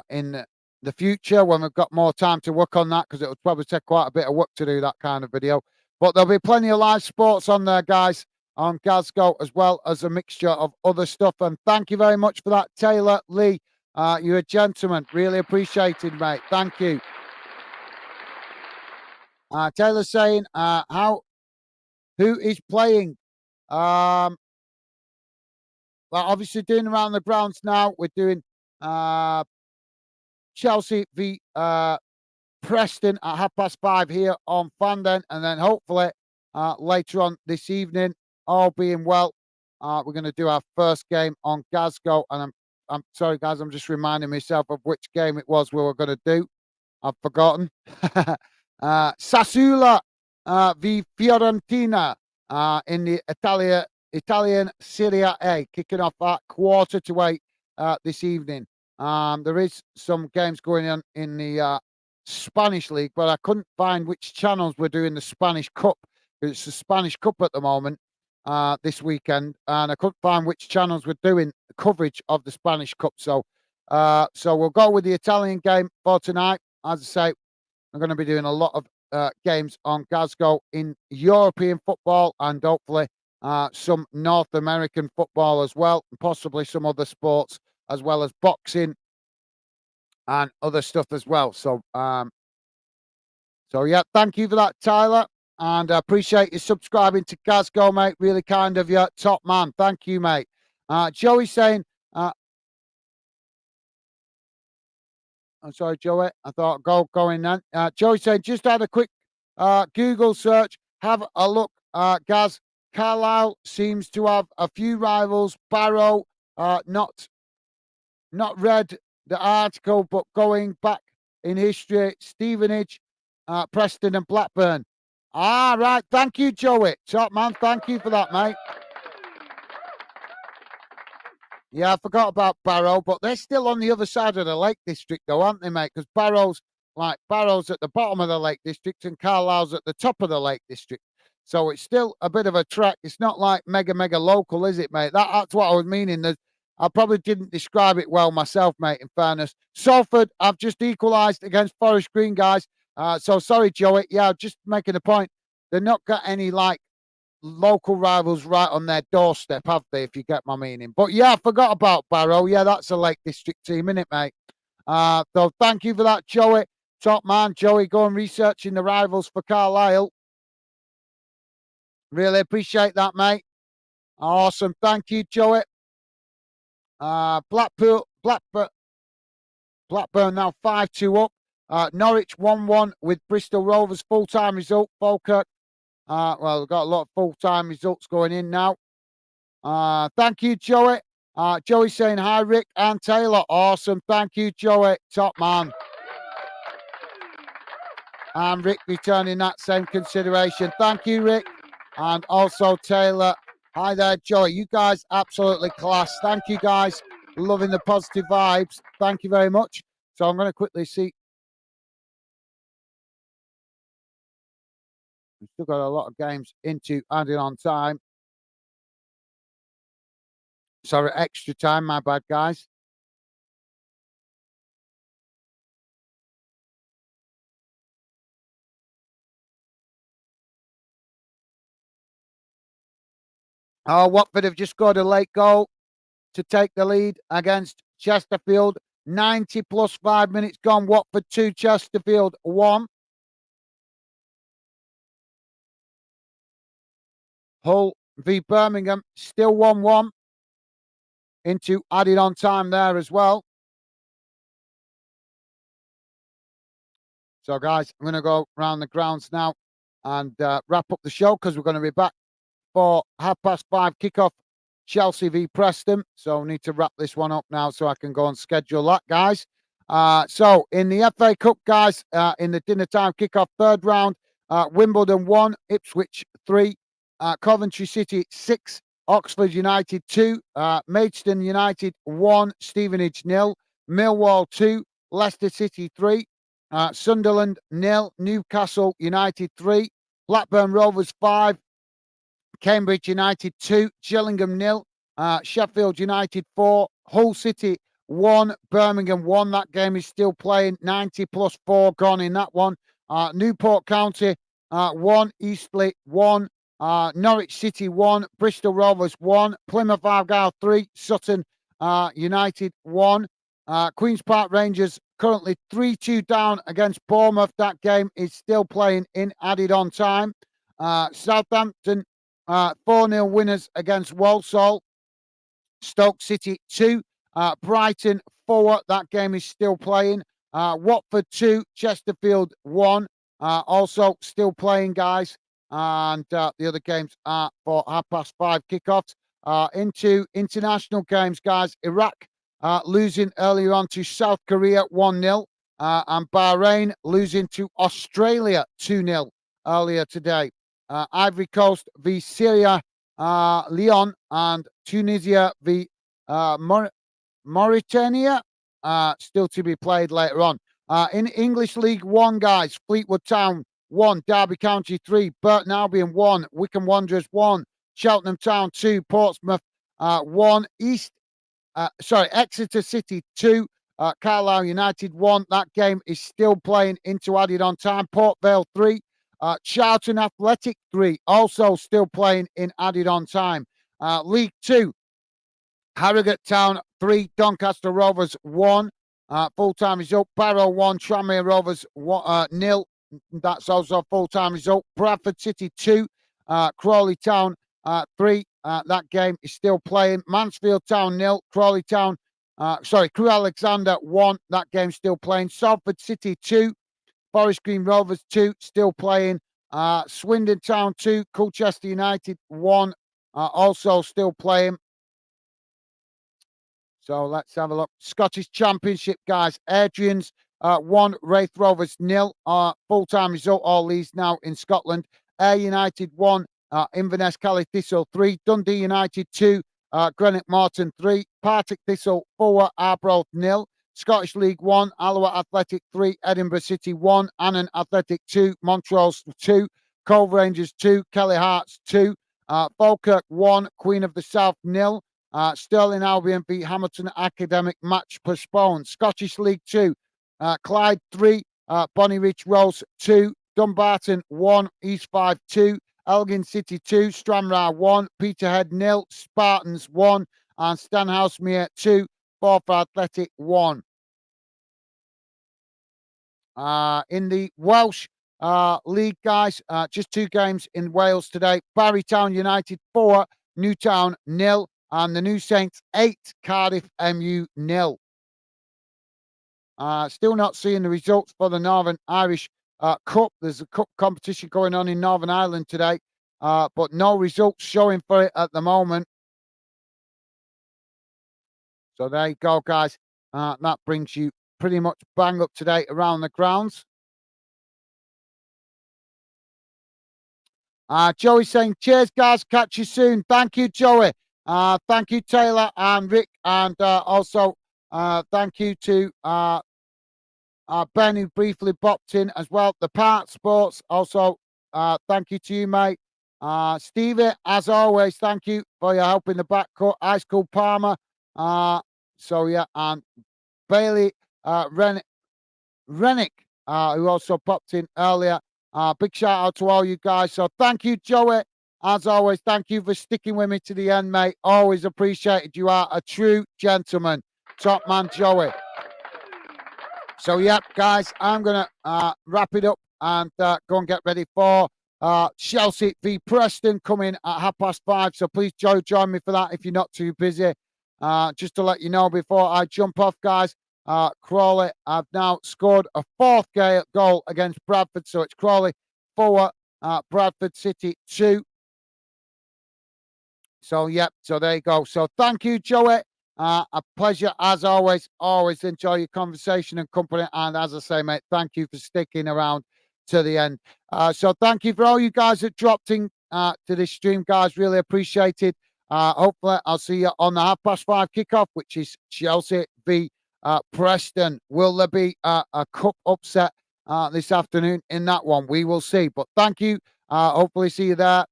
in the future when we've got more time to work on that, because it would probably take quite a bit of work to do that kind of video. But there'll be plenty of live sports on there, guys, on Gazgo, as well as a mixture of other stuff. And thank you very much for that, Taylor Lee. You're a gentleman. Really appreciated, mate. Thank you. Taylor saying, who is playing? Well, obviously doing around the grounds now. We're doing Chelsea v Preston at 5:30 here on Fanden, and then hopefully later on this evening, all being well, we're going to do our first game on Gazgo. And I'm sorry, guys, I'm just reminding myself of which game it was we were going to do. I've forgotten. Sassuolo v Fiorentina in the Italian Serie A, kicking off at 7:45 this evening. There is some games going on in the Spanish league, but I couldn't find which channels were doing the Spanish Cup. It's the Spanish Cup at the moment this weekend, and I couldn't find which channels were doing coverage of the Spanish Cup. So we'll go with the Italian game for tonight. As I say, I'm going to be doing a lot of games on Gazgo in European football and hopefully some North American football as well, and possibly some other sports as well as boxing and other stuff as well. So yeah, thank you for that, Tyler, and I appreciate you subscribing to Gazgo, mate. Really kind of you, top man. Thank you, mate. Joey saying, I'm sorry, Joey. I thought going then. Joey saying, just had a quick Google search. Have a look, Gaz. Carlisle seems to have a few rivals. Barrow, not read the article, but going back in history, Stevenage, Preston and Blackburn. Right. Thank you, Joey. Top man. Thank you for that, mate. Yeah, I forgot about Barrow, but they're still on the other side of the Lake District, though, aren't they, mate? Because Barrow's at the bottom of the Lake District and Carlisle's at the top of the Lake District. So it's still a bit of a trek. It's not like mega local, is it, mate? That's what I was meaning. I probably didn't describe it well myself, mate, in fairness. Salford, I've just equalised against Forest Green, guys. So sorry, Joey. Yeah, just making a point. They've not got any, local rivals right on their doorstep, have they, if you get my meaning? But yeah, I forgot about Barrow. Yeah, that's a Lake District team, isn't it, mate? So thank you for that, Joey. Top man, Joey, go and researching the rivals for Carlisle. Really appreciate that, mate. Awesome. Thank you, Joey. Blackburn now 5-2 up. Norwich 1-1 with Bristol Rovers. Full-time result. Falkirk. Well, we've got a lot of full-time results going in now. Thank you, Joey. Joey saying hi, Rick and Taylor. Awesome. Thank you, Joey. Top man. And Rick returning that same consideration. Thank you, Rick. And also Taylor. Hi there, Joey. You guys absolutely class. Thank you, guys. Loving the positive vibes. Thank you very much. So I'm going to quickly see. We've still got a lot of games into adding on time. Sorry, extra time. My bad, guys. Oh, Watford have just scored a late goal to take the lead against Chesterfield. 90 plus 5 minutes gone. Watford 2, Chesterfield 1. Hull v Birmingham, still 1-1 into added on time there as well. So, guys, I'm going to go around the grounds now and wrap up the show because we're going to be back for 5:30 kickoff. Chelsea v Preston. So I need to wrap this one up now so I can go and schedule that, guys. So in the FA Cup, guys, in the dinner time kickoff third round, Wimbledon 1, Ipswich 3, Coventry City 6, Oxford United 2, Maidstone United 1, Stevenage 0, Millwall 2, Leicester City 3, Sunderland 0, Newcastle United 3, Blackburn Rovers 5, Cambridge United 2, Gillingham 0, Sheffield United 4, Hull City 1, Birmingham 1. That game is still playing. 90 plus 4 gone in that one. Newport County 1, Eastleigh 1, Norwich City 1, Bristol Rovers 1, Plymouth Argyle 3, Sutton United 1. Queen's Park Rangers currently 3-2 down against Bournemouth. That game is still playing in added on time. Southampton 4-0 winners against Walsall. Stoke City 2, Brighton 4. That game is still playing. Watford 2, Chesterfield 1. Also still playing, guys. And the other games are for 5:30 kickoffs. Into international games, guys. Iraq losing earlier on to South Korea 1-0. And Bahrain losing to Australia 2-0 earlier today. Ivory Coast v Syria, Leon, and Tunisia v Mauritania, still to be played later on. In English League One, guys, Fleetwood Town 1, Derby County 3, Burton Albion 1, Wycombe Wanderers 1, Cheltenham Town 2, Portsmouth 1, Exeter City 2, Carlisle United 1. That game is still playing into added on time. Port Vale 3, Charlton Athletic 3, also still playing in added on time. League 2, Harrogate Town 3, Doncaster Rovers 1. Full-time result. Barrow 1, Tranmere Rovers 0. That's also full-time result. Bradford City 2, Crawley Town 3. That game is still playing. Mansfield Town 0, Crawley Town. Crewe Alexandra 1. That game's still playing. Salford City 2, Forest Green Rovers 2, still playing. Swindon Town 2, Colchester United 1, also still playing. So let's have a look. Scottish Championship, guys. Adrian's 1, Wraith Rovers 0. Full-time result, all these now in Scotland. Ayr United 1, Inverness Cali Thistle 3, Dundee United 2, Greenock Morton 3, Partick Thistle 4, Arbroath 0. Scottish League 1, Alloa Athletic 3, Edinburgh City 1, Annan Athletic 2, Montrose 2, Cove Rangers 2, Kelly Hearts 2, Falkirk 1, Queen of the South 0, Stirling Albion v Hamilton Academic, match postponed. Scottish League 2, Clyde 3, Bonnyrigg Rose 2, Dumbarton 1, East 5 2, Elgin City 2, Stranraer 1, Peterhead 0, Spartans 1, and Stanhousemuir 2, Forfar Athletic 1. In the Welsh League, guys, just 2 games in Wales today. Barry Town United 4, Newtown 0, and the New Saints 8, Cardiff MU 0. Still not seeing the results for the Northern Irish Cup. There's a cup competition going on in Northern Ireland today, but no results showing for it at the moment. So there you go, guys. That brings you pretty much bang up to date around the grounds. Joey saying, cheers, guys. Catch you soon. Thank you, Joey. Thank you, Taylor and Rick. And also thank you to Ben, who briefly popped in as well. The Part Sports, also thank you to you, mate. Stevie, as always, thank you for your help in the backcourt. Ice Cool Palmer. And Bailey Rennick, who also popped in earlier. Big shout out to all you guys. So thank you, Joey. As always, thank you for sticking with me to the end, mate. Always appreciated. You are a true gentleman. Top man, Joey. So, yep, guys, I'm going to wrap it up and go and get ready for Chelsea v Preston coming at 5:30. So please join me for that if you're not too busy. Just to let you know before I jump off, guys, Crawley have now scored a 4th goal against Bradford. So it's Crawley 4, Bradford City 2. So, yep. So there you go. So thank you, Joey. A pleasure as always. Always enjoy your conversation and company. And as I say, mate, thank you for sticking around to the end. So thank you for all you guys that dropped in to this stream, guys. Really appreciate it. Hopefully, I'll see you on the 5:30 kickoff, which is Chelsea v Preston. Will there be a cup upset this afternoon in that one? We will see. But thank you. Hopefully, see you there.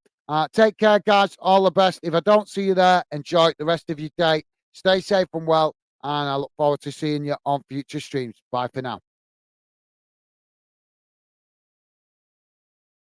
Take care, guys. All the best. If I don't see you there, enjoy the rest of your day. Stay safe and well. And I look forward to seeing you on future streams. Bye for now.